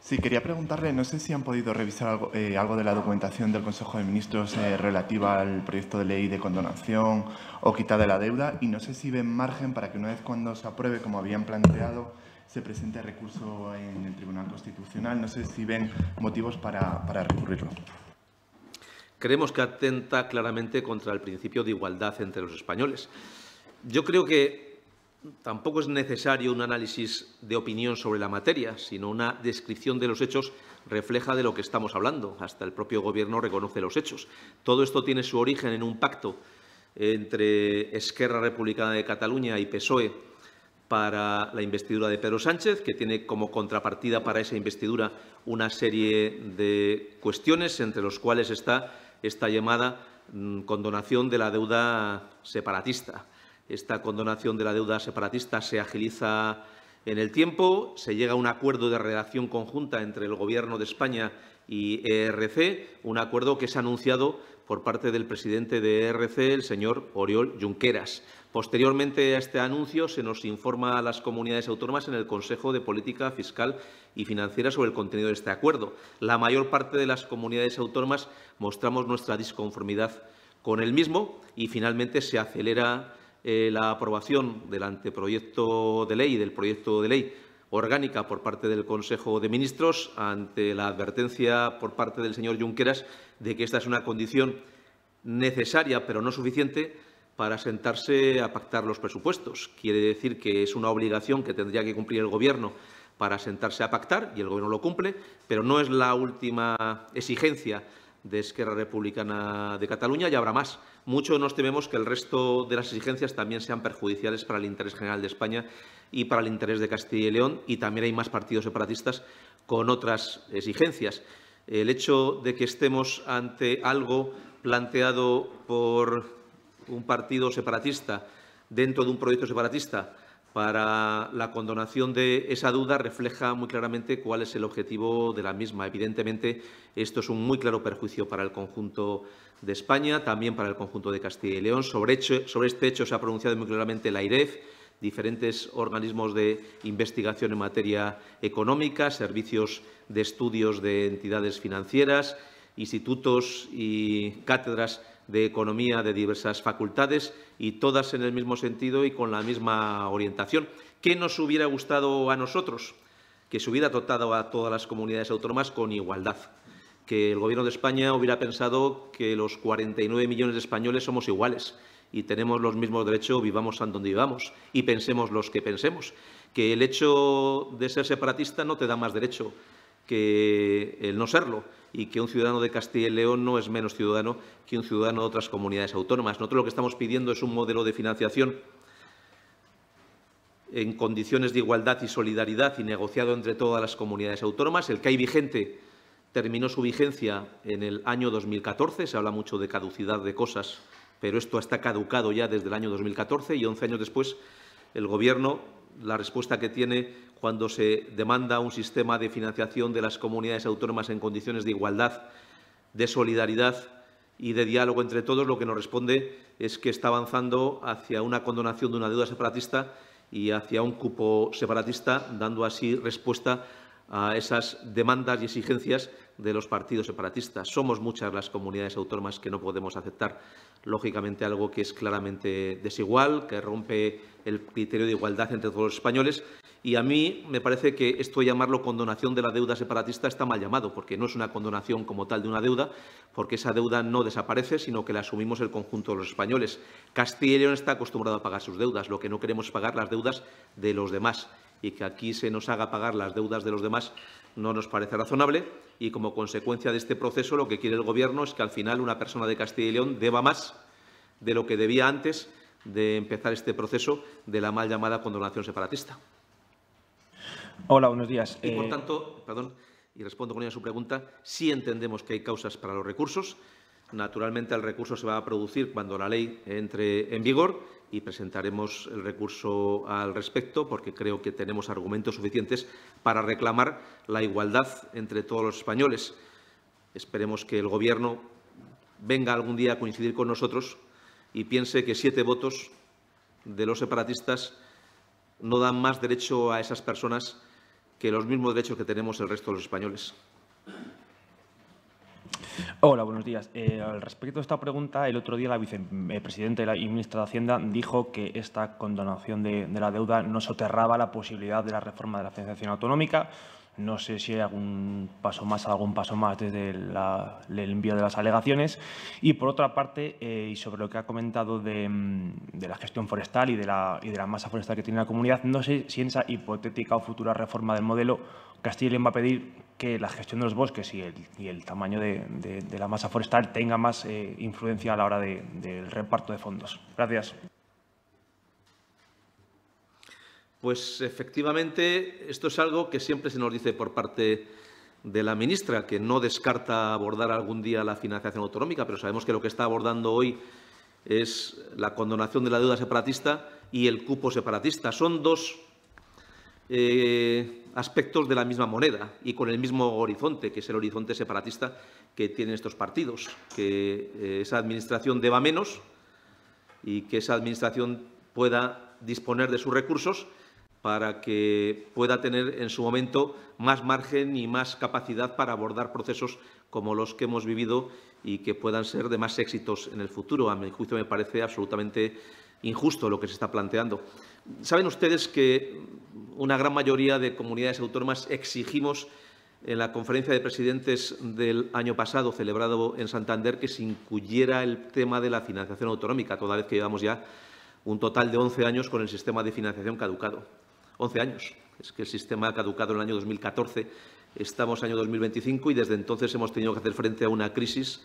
Sí, quería preguntarle, no sé si han podido revisar algo de la documentación del Consejo de Ministros relativa al proyecto de ley de condonación o quita de la deuda, y no sé si ven margen para que una vez cuando se apruebe, como habían planteado, se presente recurso en el Tribunal Constitucional. No sé si ven motivos para recurrirlo. Creemos que atenta claramente contra el principio de igualdad entre los españoles. Yo creo que tampoco es necesario un análisis de opinión sobre la materia, sino una descripción de los hechos refleja de lo que estamos hablando. Hasta el propio Gobierno reconoce los hechos. Todo esto tiene su origen en un pacto entre Esquerra Republicana de Cataluña y PSOE para la investidura de Pedro Sánchez, que tiene como contrapartida para esa investidura una serie de cuestiones, entre los cuales está esta llamada condonación de la deuda separatista. Esta condonación de la deuda separatista se agiliza en el tiempo, se llega a un acuerdo de redacción conjunta entre el Gobierno de España y ERC, un acuerdo que es anunciado por parte del presidente de ERC, el señor Oriol Junqueras. Posteriormente a este anuncio, se nos informa a las comunidades autónomas en el Consejo de Política Fiscal y Financiera sobre el contenido de este acuerdo. La mayor parte de las comunidades autónomas mostramos nuestra disconformidad con el mismo y, finalmente, se acelera la aprobación del anteproyecto de ley y del proyecto de ley orgánica por parte del Consejo de Ministros ante la advertencia por parte del señor Junqueras de que esta es una condición necesaria pero no suficiente para sentarse a pactar los presupuestos. Quiere decir que es una obligación que tendría que cumplir el Gobierno para sentarse a pactar, y el Gobierno lo cumple, pero no es la última exigencia de Esquerra Republicana de Cataluña, y habrá más. Mucho nos tememos que el resto de las exigencias también sean perjudiciales para el interés general de España y para el interés de Castilla y León, y también hay más partidos separatistas con otras exigencias. El hecho de que estemos ante algo planteado por un partido separatista dentro de un proyecto separatista para la condonación de esa duda refleja muy claramente cuál es el objetivo de la misma. Evidentemente, esto es un muy claro perjuicio para el conjunto de España, también para el conjunto de Castilla y León. Sobre este hecho se ha pronunciado muy claramente la AIREF, diferentes organismos de investigación en materia económica, servicios de estudios de entidades financieras, institutos y cátedras de economía de diversas facultades, y todas en el mismo sentido y con la misma orientación. ¿Qué nos hubiera gustado a nosotros? Que se hubiera tratado a todas las comunidades autónomas con igualdad, que el Gobierno de España hubiera pensado que los 49 millones de españoles somos iguales y tenemos los mismos derechos, vivamos en donde vivamos y pensemos los que pensemos, que el hecho de ser separatista no te da más derecho que el no serlo, y que un ciudadano de Castilla y León no es menos ciudadano que un ciudadano de otras comunidades autónomas. Nosotros lo que estamos pidiendo es un modelo de financiación en condiciones de igualdad y solidaridad y negociado entre todas las comunidades autónomas. El que hay vigente terminó su vigencia en el año 2014. Se habla mucho de caducidad de cosas, pero esto está caducado ya desde el año 2014 y 11 años después el Gobierno, la respuesta que tiene cuando se demanda un sistema de financiación de las comunidades autónomas en condiciones de igualdad, de solidaridad y de diálogo entre todos, lo que nos responde es que está avanzando hacia una condonación de una deuda separatista y hacia un cupo separatista, dando así respuesta a esas demandas y exigencias de los partidos separatistas. Somos muchas las comunidades autónomas que no podemos aceptar, lógicamente, algo que es claramente desigual, que rompe el criterio de igualdad entre todos los españoles. Y a mí me parece que esto de llamarlo condonación de la deuda separatista está mal llamado, porque no es una condonación como tal de una deuda, porque esa deuda no desaparece, sino que la asumimos el conjunto de los españoles. Castilla y León está acostumbrado a pagar sus deudas. Lo que no queremos es pagar las deudas de los demás, y que aquí se nos haga pagar las deudas de los demás no nos parece razonable, y como consecuencia de este proceso lo que quiere el Gobierno es que al final una persona de Castilla y León deba más de lo que debía antes de empezar este proceso de la mal llamada condonación separatista. Hola, buenos días. Y, por tanto, y respondo con ella a su pregunta, sí entendemos que hay causas para los recursos. Naturalmente, el recurso se va a producir cuando la ley entre en vigor y presentaremos el recurso al respecto, porque creo que tenemos argumentos suficientes para reclamar la igualdad entre todos los españoles. Esperemos que el Gobierno venga algún día a coincidir con nosotros y piense que 7 votos de los separatistas no dan más derecho a esas personas que los mismos derechos que tenemos el resto de los españoles. Hola, buenos días. Al respecto de esta pregunta, el otro día la vicepresidenta y ministra de Hacienda dijo que esta condonación de la deuda no soterraba la posibilidad de la reforma de la financiación autonómica. No sé si hay algún paso más desde el envío de las alegaciones. Y, por otra parte, y sobre lo que ha comentado de la gestión forestal y de la masa forestal que tiene la comunidad, no sé si en esa hipotética o futura reforma del modelo Castilla y León va a pedir que la gestión de los bosques y el tamaño de la masa forestal tenga más influencia a la hora del reparto de fondos. Gracias. Pues, efectivamente, esto es algo que siempre se nos dice por parte de la ministra, que no descarta abordar algún día la financiación autonómica, pero sabemos que lo que está abordando hoy es la condonación de la deuda separatista y el cupo separatista. Son dos aspectos de la misma moneda y con el mismo horizonte, que es el horizonte separatista que tienen estos partidos, que esa administración deba menos y que esa administración pueda disponer de sus recursos para que pueda tener en su momento más margen y más capacidad para abordar procesos como los que hemos vivido y que puedan ser de más éxitos en el futuro. A mi juicio me parece absolutamente injusto lo que se está planteando. Saben ustedes que una gran mayoría de comunidades autónomas exigimos en la conferencia de presidentes del año pasado, celebrado en Santander, que se incluyera el tema de la financiación autonómica, toda vez que llevamos ya un total de 11 años con el sistema de financiación caducado. 11 años. Es que el sistema ha caducado en el año 2014 estamos en el año 2025 y desde entonces hemos tenido que hacer frente a una crisis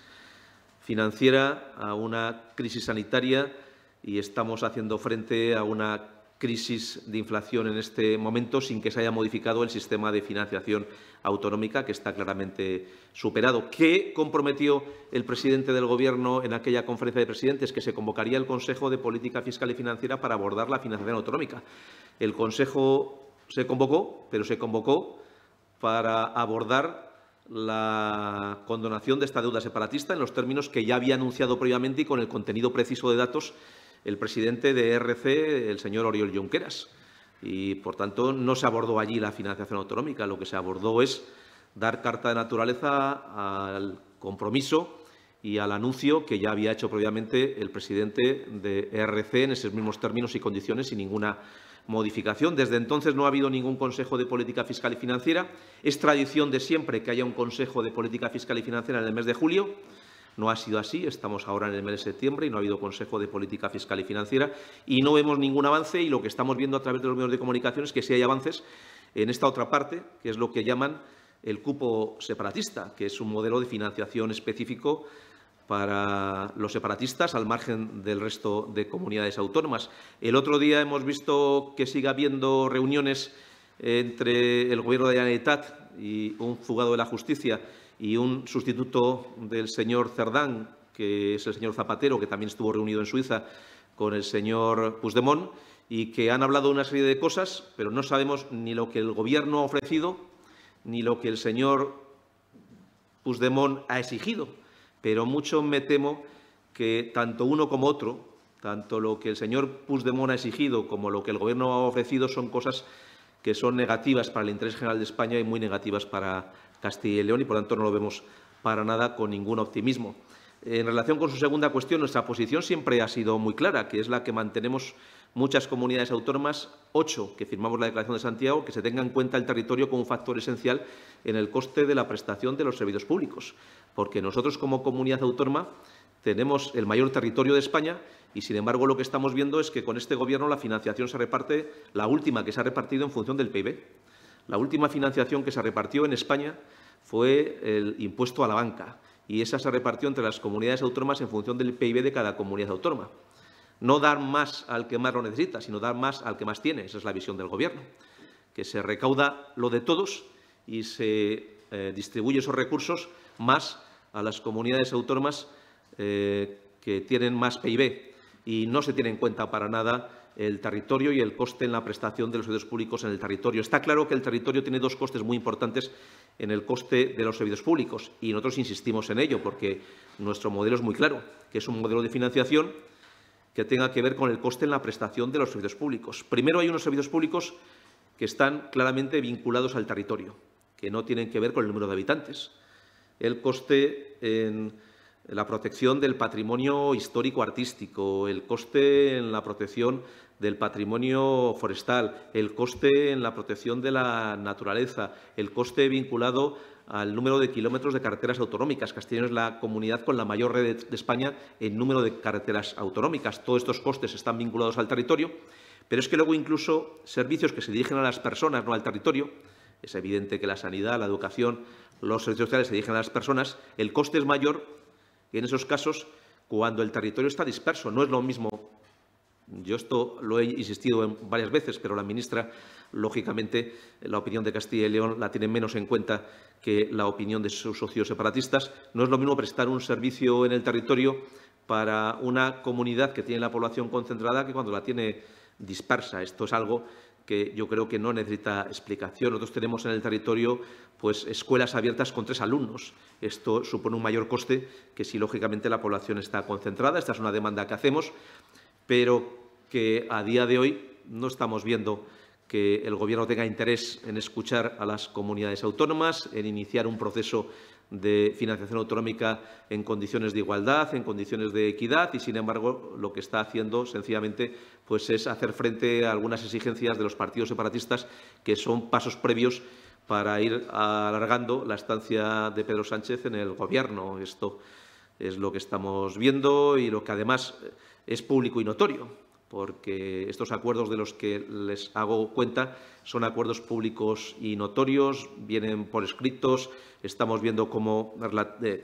financiera, a una crisis sanitaria y estamos haciendo frente a una crisis de inflación en este momento sin que se haya modificado el sistema de financiación autonómica, que está claramente superado. ¿Qué comprometió el presidente del Gobierno en aquella conferencia de presidentes? Que se convocaría el Consejo de Política Fiscal y Financiera para abordar la financiación autonómica. El Consejo se convocó, pero se convocó para abordar la condonación de esta deuda separatista en los términos que ya había anunciado previamente y con el contenido preciso de datos el presidente de ERC, el señor Oriol Junqueras. Y, por tanto, no se abordó allí la financiación autonómica. Lo que se abordó es dar carta de naturaleza al compromiso y al anuncio que ya había hecho previamente el presidente de ERC en esos mismos términos y condiciones, sin ninguna modificación. Desde entonces no ha habido ningún Consejo de Política Fiscal y Financiera. Es tradición de siempre que haya un Consejo de Política Fiscal y Financiera en el mes de julio. No ha sido así, estamos ahora en el mes de septiembre y no ha habido Consejo de Política Fiscal y Financiera y no vemos ningún avance, y lo que estamos viendo a través de los medios de comunicación es que sí hay avances en esta otra parte, que es lo que llaman el cupo separatista, que es un modelo de financiación específico para los separatistas al margen del resto de comunidades autónomas. El otro día hemos visto que sigue habiendo reuniones entre el Gobierno de la Generalitat y un fugado de la justicia y un sustituto del señor Cerdán, que es el señor Zapatero, que también estuvo reunido en Suiza con el señor Puigdemont, y que han hablado de una serie de cosas, pero no sabemos ni lo que el Gobierno ha ofrecido ni lo que el señor Puigdemont ha exigido. Pero mucho me temo que tanto uno como otro, tanto lo que el señor Puigdemont ha exigido como lo que el Gobierno ha ofrecido, son cosas que son negativas para el interés general de España y muy negativas para Castilla y León, y por tanto no lo vemos para nada con ningún optimismo. En relación con su segunda cuestión, nuestra posición siempre ha sido muy clara, que es la que mantenemos muchas comunidades autónomas, 8 que firmamos la Declaración de Santiago, que se tenga en cuenta el territorio como un factor esencial en el coste de la prestación de los servicios públicos, porque nosotros como comunidad autónoma tenemos el mayor territorio de España y, sin embargo, lo que estamos viendo es que con este Gobierno la financiación se reparte, la última que se ha repartido en función del PIB. La última financiación que se repartió en España fue el impuesto a la banca y esa se repartió entre las comunidades autónomas en función del PIB de cada comunidad autónoma. No dar más al que más lo necesita, sino dar más al que más tiene. Esa es la visión del Gobierno, que se recauda lo de todos y se distribuye esos recursos más a las comunidades autónomas que tienen más PIB, y no se tiene en cuenta para nada el territorio y el coste en la prestación de los servicios públicos en el territorio. Está claro que el territorio tiene dos costes muy importantes en el coste de los servicios públicos y nosotros insistimos en ello porque nuestro modelo es muy claro, que es un modelo de financiación que tenga que ver con el coste en la prestación de los servicios públicos. Primero, hay unos servicios públicos que están claramente vinculados al territorio, que no tienen que ver con el número de habitantes. El coste en la protección del patrimonio histórico-artístico, el coste en la protección del patrimonio forestal, el coste en la protección de la naturaleza, el coste vinculado al número de kilómetros de carreteras autonómicas. Castilla y León es la comunidad con la mayor red de España en número de carreteras autonómicas. Todos estos costes están vinculados al territorio, pero es que luego incluso servicios que se dirigen a las personas, no al territorio. Es evidente que la sanidad, la educación, los servicios sociales se dirigen a las personas. El coste es mayor en esos casos cuando el territorio está disperso. No es lo mismo. Yo esto lo he insistido varias veces, pero la ministra, lógicamente, la opinión de Castilla y León la tiene menos en cuenta que la opinión de sus socios separatistas. No es lo mismo prestar un servicio en el territorio para una comunidad que tiene la población concentrada que cuando la tiene dispersa. Esto es algo que yo creo que no necesita explicación. Nosotros tenemos en el territorio pues, escuelas abiertas con 3 alumnos. Esto supone un mayor coste que si, lógicamente, la población está concentrada. Esta es una demanda que hacemos, pero que a día de hoy no estamos viendo que el Gobierno tenga interés en escuchar a las comunidades autónomas, en iniciar un proceso de financiación autonómica en condiciones de igualdad, en condiciones de equidad, y, sin embargo, lo que está haciendo sencillamente pues, es hacer frente a algunas exigencias de los partidos separatistas que son pasos previos para ir alargando la estancia de Pedro Sánchez en el Gobierno. Esto es lo que estamos viendo y lo que además es público y notorio, porque estos acuerdos de los que les hago cuenta son acuerdos públicos y notorios, vienen por escritos, estamos viendo cómo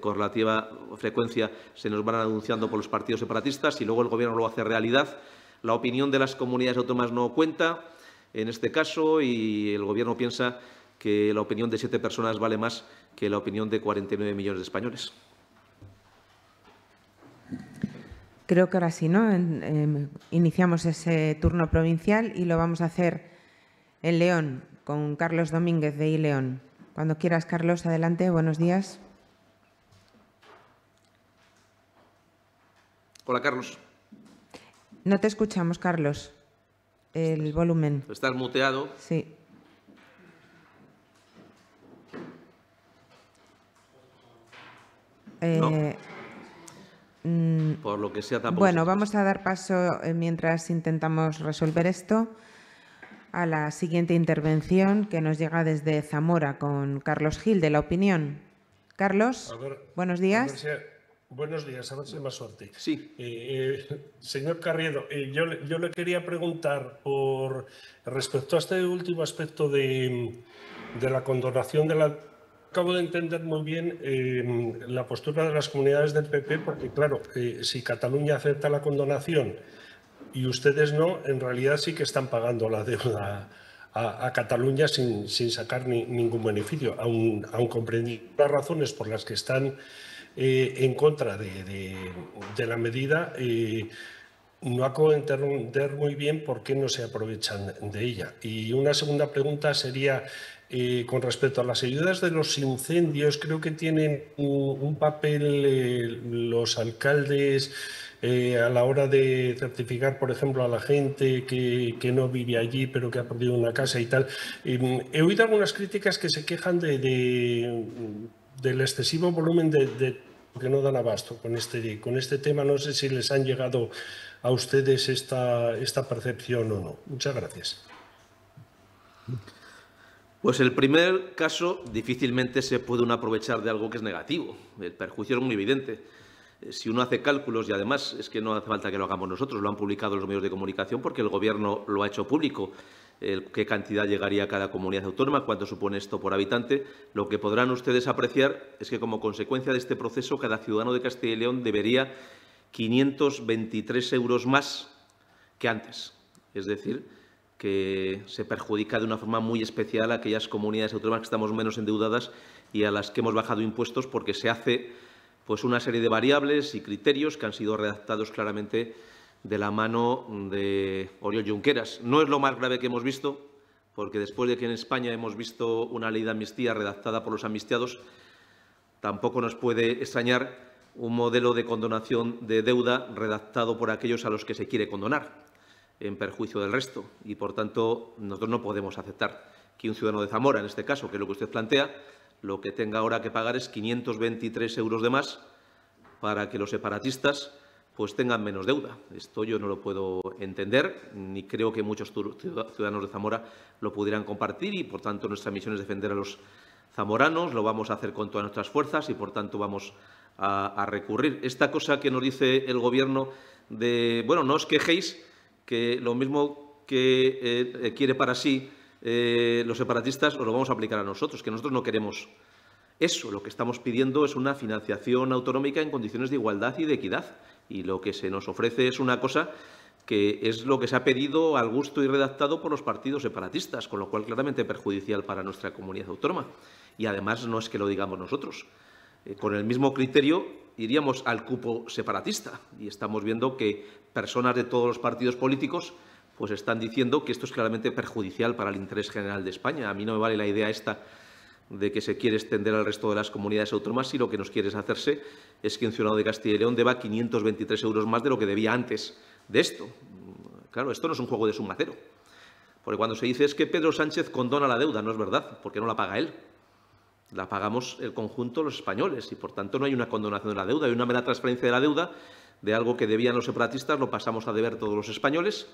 con relativa frecuencia se nos van anunciando por los partidos separatistas y luego el Gobierno lo hace realidad. La opinión de las comunidades autónomas no cuenta en este caso y el Gobierno piensa que la opinión de 7 personas vale más que la opinión de 49 millones de españoles. Creo que ahora sí, ¿no? Iniciamos ese turno provincial y lo vamos a hacer en León, con Carlos Domínguez de iLeón. Cuando quieras, Carlos, adelante. Buenos días. Hola, Carlos. No te escuchamos, Carlos. El volumen. Estás muteado. Sí. No. Por lo que sea, tampoco. Bueno, vamos a dar paso, mientras intentamos resolver esto, a la siguiente intervención que nos llega desde Zamora con Carlos Gil, de La Opinión. Carlos, buenos días. Buenos días, a ver si hay más suerte. Sí. Señor Carriedo, yo le quería preguntar respecto a este último aspecto de la condonación de la... Acabo de entender muy bien la postura de las comunidades del PP, porque, claro, si Cataluña acepta la condonación y ustedes no, en realidad sí que están pagando la deuda a Cataluña sin sacar ningún beneficio, aun comprendiendo las razones por las que están en contra de la medida. No acabo de entender muy bien por qué no se aprovechan de ella. Y una segunda pregunta sería, con respecto a las ayudas de los incendios, creo que tienen un papel los alcaldes a la hora de certificar, por ejemplo, a la gente que no vive allí pero que ha perdido una casa y tal. He oído algunas críticas que se quejan del excesivo volumen de que no dan abasto con este tema. No sé si les han llegado a ustedes esta percepción o no. Muchas gracias. Pues el primer caso difícilmente se puede uno aprovechar de algo que es negativo. El perjuicio es muy evidente. Si uno hace cálculos, y además es que no hace falta que lo hagamos nosotros, lo han publicado los medios de comunicación porque el Gobierno lo ha hecho público, qué cantidad llegaría a cada comunidad autónoma, cuánto supone esto por habitante, lo que podrán ustedes apreciar es que como consecuencia de este proceso cada ciudadano de Castilla y León debería 523 euros más que antes. Es decir, que se perjudica de una forma muy especial a aquellas comunidades autónomas que estamos menos endeudadas y a las que hemos bajado impuestos porque se hace pues una serie de variables y criterios que han sido redactados claramente de la mano de Oriol Junqueras. No es lo más grave que hemos visto, porque después de que en España hemos visto una ley de amnistía redactada por los amnistiados, tampoco nos puede extrañar un modelo de condonación de deuda redactado por aquellos a los que se quiere condonar, en perjuicio del resto. Y, por tanto, nosotros no podemos aceptar que un ciudadano de Zamora, en este caso, que es lo que usted plantea, lo que tenga ahora que pagar es 523 euros de más para que los separatistas pues tengan menos deuda. Esto yo no lo puedo entender, ni creo que muchos ciudadanos de Zamora lo pudieran compartir y, por tanto, nuestra misión es defender a los zamoranos, lo vamos a hacer con todas nuestras fuerzas y, por tanto, vamos a recurrir. Esta cosa que nos dice el Gobierno de, bueno, no os quejéis, que lo mismo que quiere para sí los separatistas os lo vamos a aplicar a nosotros, que nosotros no queremos eso. Lo que estamos pidiendo es una financiación autonómica en condiciones de igualdad y de equidad. Y lo que se nos ofrece es una cosa que es lo que se ha pedido al gusto y redactado por los partidos separatistas, con lo cual claramente perjudicial para nuestra comunidad autónoma. Y además no es que lo digamos nosotros. Con el mismo criterio iríamos al cupo separatista y estamos viendo que personas de todos los partidos políticos pues están diciendo que esto es claramente perjudicial para el interés general de España. A mí no me vale la idea esta de que se quiere extender al resto de las comunidades autónomas si lo que nos quiere hacerse es que un ciudadano de Castilla y León deba 523 euros más de lo que debía antes de esto. Claro, esto no es un juego de suma cero. Porque cuando se dice es que Pedro Sánchez condona la deuda, no es verdad, porque no la paga él. La pagamos el conjunto los españoles y, por tanto, no hay una condonación de la deuda. Hay una mera transferencia de la deuda de algo que debían los separatistas, lo pasamos a deber todos los españoles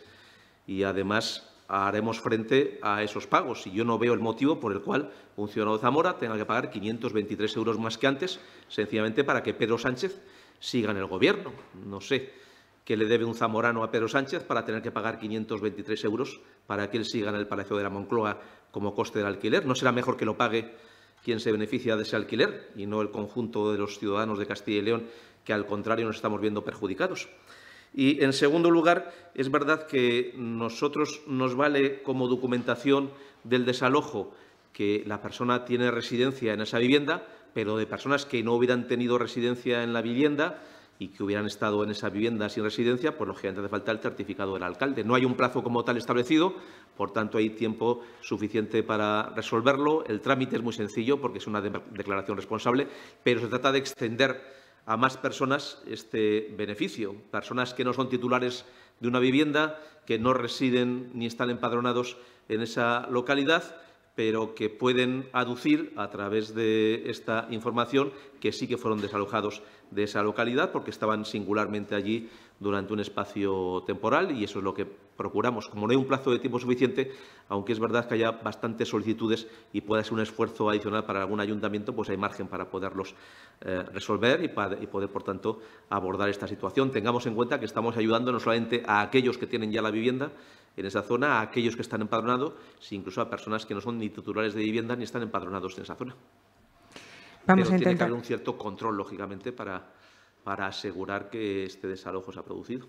y, además, haremos frente a esos pagos. Y yo no veo el motivo por el cual un ciudadano de Zamora tenga que pagar 523 euros más que antes, sencillamente para que Pedro Sánchez siga en el Gobierno. No sé que le debe un zamorano a Pedro Sánchez para tener que pagar 523 euros para que él siga en el Palacio de la Moncloa como coste del alquiler. ¿No será mejor que lo pague quien se beneficia de ese alquiler y no el conjunto de los ciudadanos de Castilla y León, que al contrario nos estamos viendo perjudicados? Y, en segundo lugar, es verdad que nosotros nos vale como documentación del desalojo que la persona tiene residencia en esa vivienda, pero de personas que no hubieran tenido residencia en la vivienda y que hubieran estado en esa vivienda sin residencia, pues lógicamente hace falta el certificado del alcalde. No hay un plazo como tal establecido, por tanto hay tiempo suficiente para resolverlo. El trámite es muy sencillo porque es una declaración responsable, pero se trata de extender a más personas este beneficio. Personas que no son titulares de una vivienda, que no residen ni están empadronados en esa localidad, pero que pueden aducir a través de esta información que sí que fueron desalojados de esa localidad porque estaban singularmente allí durante un espacio temporal, y eso es lo que procuramos. Como no hay un plazo de tiempo suficiente, aunque es verdad que haya bastantes solicitudes y pueda ser un esfuerzo adicional para algún ayuntamiento, pues hay margen para poderlos resolver y poder, por tanto, abordar esta situación. Tengamos en cuenta que estamos ayudando no solamente a aquellos que tienen ya la vivienda en esa zona, a aquellos que están empadronados, sino incluso a personas que no son ni titulares de vivienda ni están empadronados en esa zona. Vamos Pero a tiene que intentar. haber un cierto control, lógicamente, para asegurar que este desalojo se ha producido.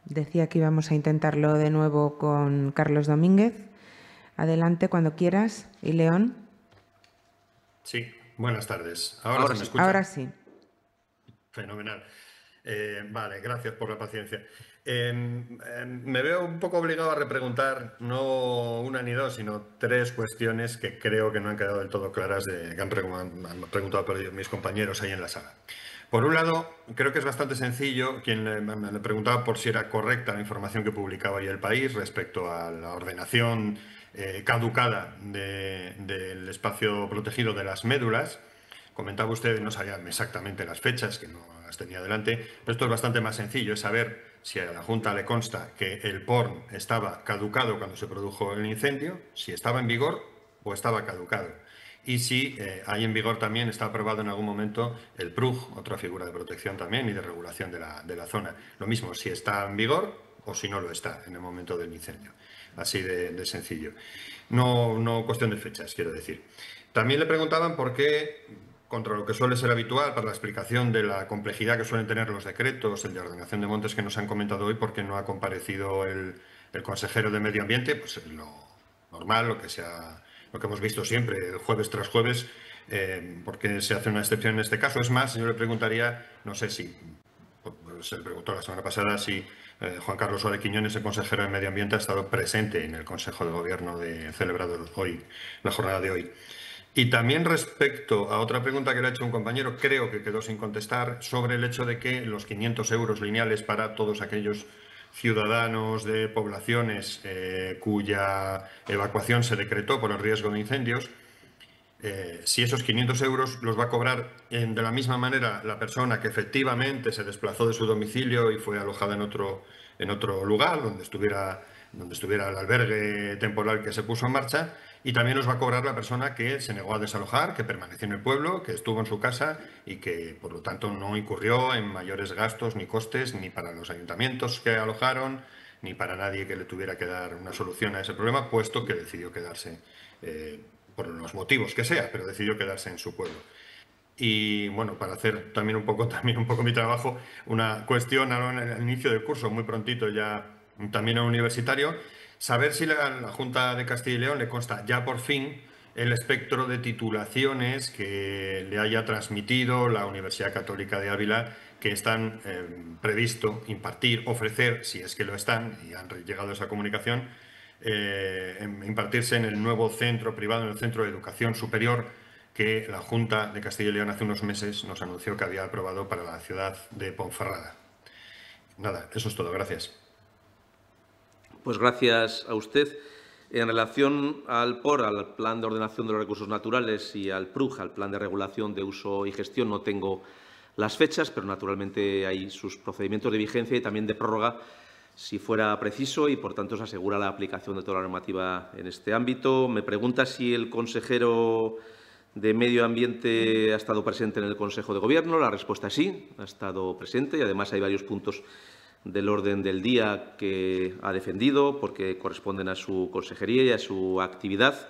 Decía que íbamos a intentarlo de nuevo con Carlos Domínguez. Adelante, cuando quieras. ¿Y León? Sí, buenas tardes. ¿Ahora se me escucha? Ahora sí. Fenomenal. Vale, gracias por la paciencia. Me veo un poco obligado a repreguntar no una ni dos, sino tres cuestiones que creo que no han quedado del todo claras, que han preguntado por mis compañeros ahí en la sala. Por un lado, creo que es bastante sencillo. Quien le preguntaba por si era correcta la información que publicaba hoy El País respecto a la ordenación caducada del espacio protegido de las médulas. Comentaba usted, no sabía exactamente las fechas, que no las tenía delante, pero esto es bastante más sencillo, es saber si a la Junta le consta que el PORN estaba caducado cuando se produjo el incendio, si estaba en vigor o estaba caducado. Y si hay en vigor también, está aprobado en algún momento el PRUG, otra figura de protección también y de regulación de la zona. Lo mismo, si está en vigor o si no lo está en el momento del incendio. Así de sencillo. No cuestión de fechas, quiero decir. También le preguntaban por qué, contra lo que suele ser habitual para la explicación de la complejidad que suelen tener los decretos, el de ordenación de montes que nos han comentado hoy, por qué no ha comparecido el consejero de Medio Ambiente, pues lo normal, lo que hemos visto siempre, jueves tras jueves, porque se hace una excepción en este caso. Es más, yo le preguntaría, no sé si, se le preguntó la semana pasada si Juan Carlos Suárez Quiñones, el consejero de Medio Ambiente, ha estado presente en el Consejo de Gobierno celebrado hoy, la jornada de hoy. Y también respecto a otra pregunta que le ha hecho un compañero, creo que quedó sin contestar, sobre el hecho de que los 500 euros lineales para todos aquellos ciudadanos de poblaciones cuya evacuación se decretó por el riesgo de incendios, si esos 500 euros los va a cobrar de la misma manera la persona que efectivamente se desplazó de su domicilio y fue alojada en otro lugar donde estuviera el albergue temporal que se puso en marcha, y también los va a cobrar la persona que se negó a desalojar, que permaneció en el pueblo, que estuvo en su casa y que, por lo tanto, no incurrió en mayores gastos ni costes ni para los ayuntamientos que alojaron, ni para nadie que le tuviera que dar una solución a ese problema, puesto que decidió quedarse, por los motivos que sea, pero decidió quedarse en su pueblo. Y bueno, para hacer también un poco mi trabajo, una cuestión al inicio del curso, muy prontito ya también a un universitario, saber si la Junta de Castilla y León le consta ya por fin el espectro de titulaciones que le haya transmitido la Universidad Católica de Ávila, que están previsto impartir, ofrecer, si es que lo están, y han llegado a esa comunicación, impartirse en el nuevo centro privado, en el Centro de Educación Superior, que la Junta de Castilla y León hace unos meses nos anunció que había aprobado para la ciudad de Ponferrada. Nada, eso es todo. Gracias. Pues gracias a usted. En relación al POR, al Plan de Ordenación de los Recursos Naturales, y al PRUG, al Plan de Regulación de Uso y Gestión, no tengo las fechas, pero naturalmente hay sus procedimientos de vigencia y también de prórroga si fuera preciso, y por tanto se asegura la aplicación de toda la normativa en este ámbito. Me pregunta si el consejero de Medio Ambiente ha estado presente en el Consejo de Gobierno. La respuesta es sí, ha estado presente, y además hay varios puntos del orden del día que ha defendido, porque corresponden a su consejería y a su actividad.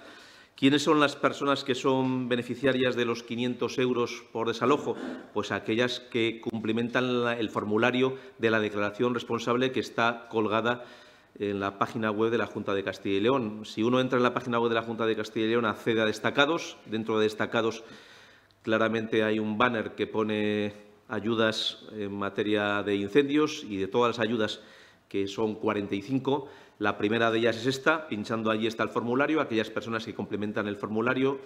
¿Quiénes son las personas que son beneficiarias de los 500 euros por desalojo? Pues aquellas que cumplimentan el formulario de la declaración responsable que está colgada en la página web de la Junta de Castilla y León. Si uno entra en la página web de la Junta de Castilla y León, accede a destacados. Dentro de destacados, claramente hay un banner que pone ayudas en materia de incendios, y de todas las ayudas, que son 45, la primera de ellas es esta. Pinchando allí está el formulario. Aquellas personas que complementan el formulario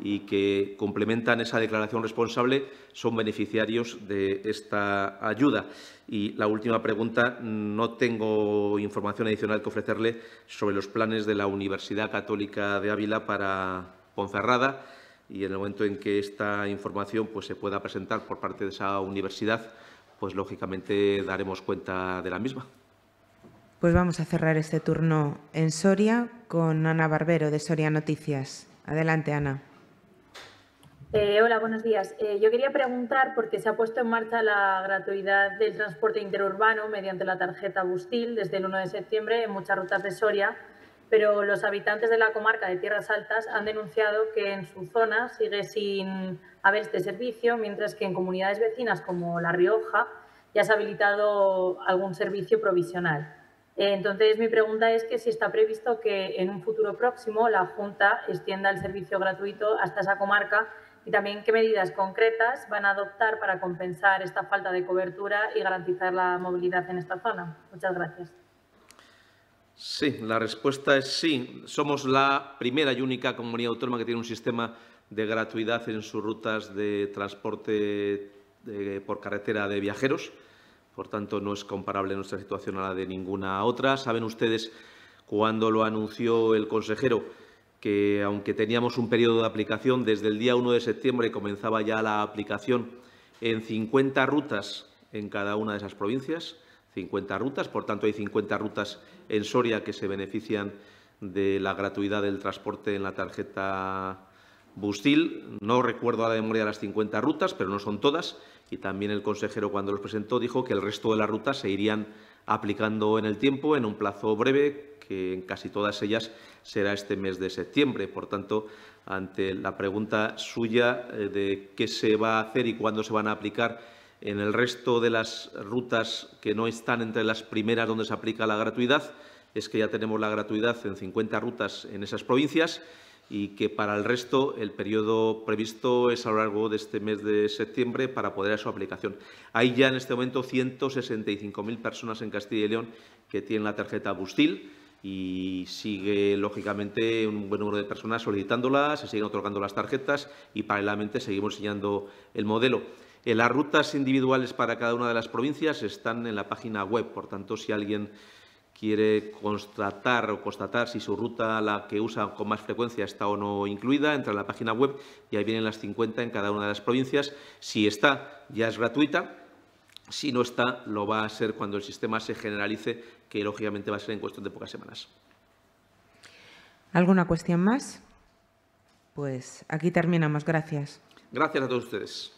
y que complementan esa declaración responsable son beneficiarios de esta ayuda. Y la última pregunta: no tengo información adicional que ofrecerle sobre los planes de la Universidad Católica de Ávila para Ponferrada, y en el momento en que esta información se pueda presentar por parte de esa universidad, pues lógicamente daremos cuenta de la misma. Pues vamos a cerrar este turno en Soria con Ana Barbero, de Soria Noticias. Adelante, Ana. Hola, buenos días. Yo quería preguntar, porque se ha puesto en marcha la gratuidad del transporte interurbano mediante la tarjeta Bustil desde el 1 de septiembre en muchas rutas de Soria, pero los habitantes de la comarca de Tierras Altas han denunciado que en su zona sigue sin haber este servicio, mientras que en comunidades vecinas como La Rioja ya se ha habilitado algún servicio provisional. Entonces, mi pregunta es que si está previsto que en un futuro próximo la Junta extienda el servicio gratuito hasta esa comarca, y también qué medidas concretas van a adoptar para compensar esta falta de cobertura y garantizar la movilidad en esta zona. Muchas gracias. Sí, la respuesta es sí. Somos la primera y única comunidad autónoma que tiene un sistema de gratuidad en sus rutas de transporte por carretera de viajeros. Por tanto, no es comparable nuestra situación a la de ninguna otra. Saben ustedes, cuando lo anunció el consejero, que aunque teníamos un periodo de aplicación, desde el día 1 de septiembre comenzaba ya la aplicación en 50 rutas en cada una de esas provincias. 50 rutas, por tanto hay 50 rutas en Soria que se benefician de la gratuidad del transporte en la tarjeta Bustil. No recuerdo a la memoria las 50 rutas, pero no son todas, y también el consejero, cuando los presentó, dijo que el resto de las rutas se irían aplicando en el tiempo, en un plazo breve, que en casi todas ellas será este mes de septiembre. Por tanto, ante la pregunta suya de qué se va a hacer y cuándo se van a aplicar en el resto de las rutas que no están entre las primeras donde se aplica la gratuidad, es que ya tenemos la gratuidad en 50 rutas en esas provincias, y que para el resto el periodo previsto es a lo largo de este mes de septiembre para poder hacer su aplicación. Hay ya en este momento 165.000 personas en Castilla y León que tienen la tarjeta Bustil, y sigue, lógicamente, un buen número de personas solicitándola, se siguen otorgando las tarjetas y paralelamente seguimos enseñando el modelo. Las rutas individuales para cada una de las provincias están en la página web. Por tanto, si alguien quiere constatar si su ruta, la que usa con más frecuencia, está o no incluida, entra en la página web y ahí vienen las 50 en cada una de las provincias. Si está, ya es gratuita. Si no está, lo va a ser cuando el sistema se generalice, que lógicamente va a ser en cuestión de pocas semanas. ¿Alguna cuestión más? Pues aquí terminamos. Gracias. Gracias a todos ustedes.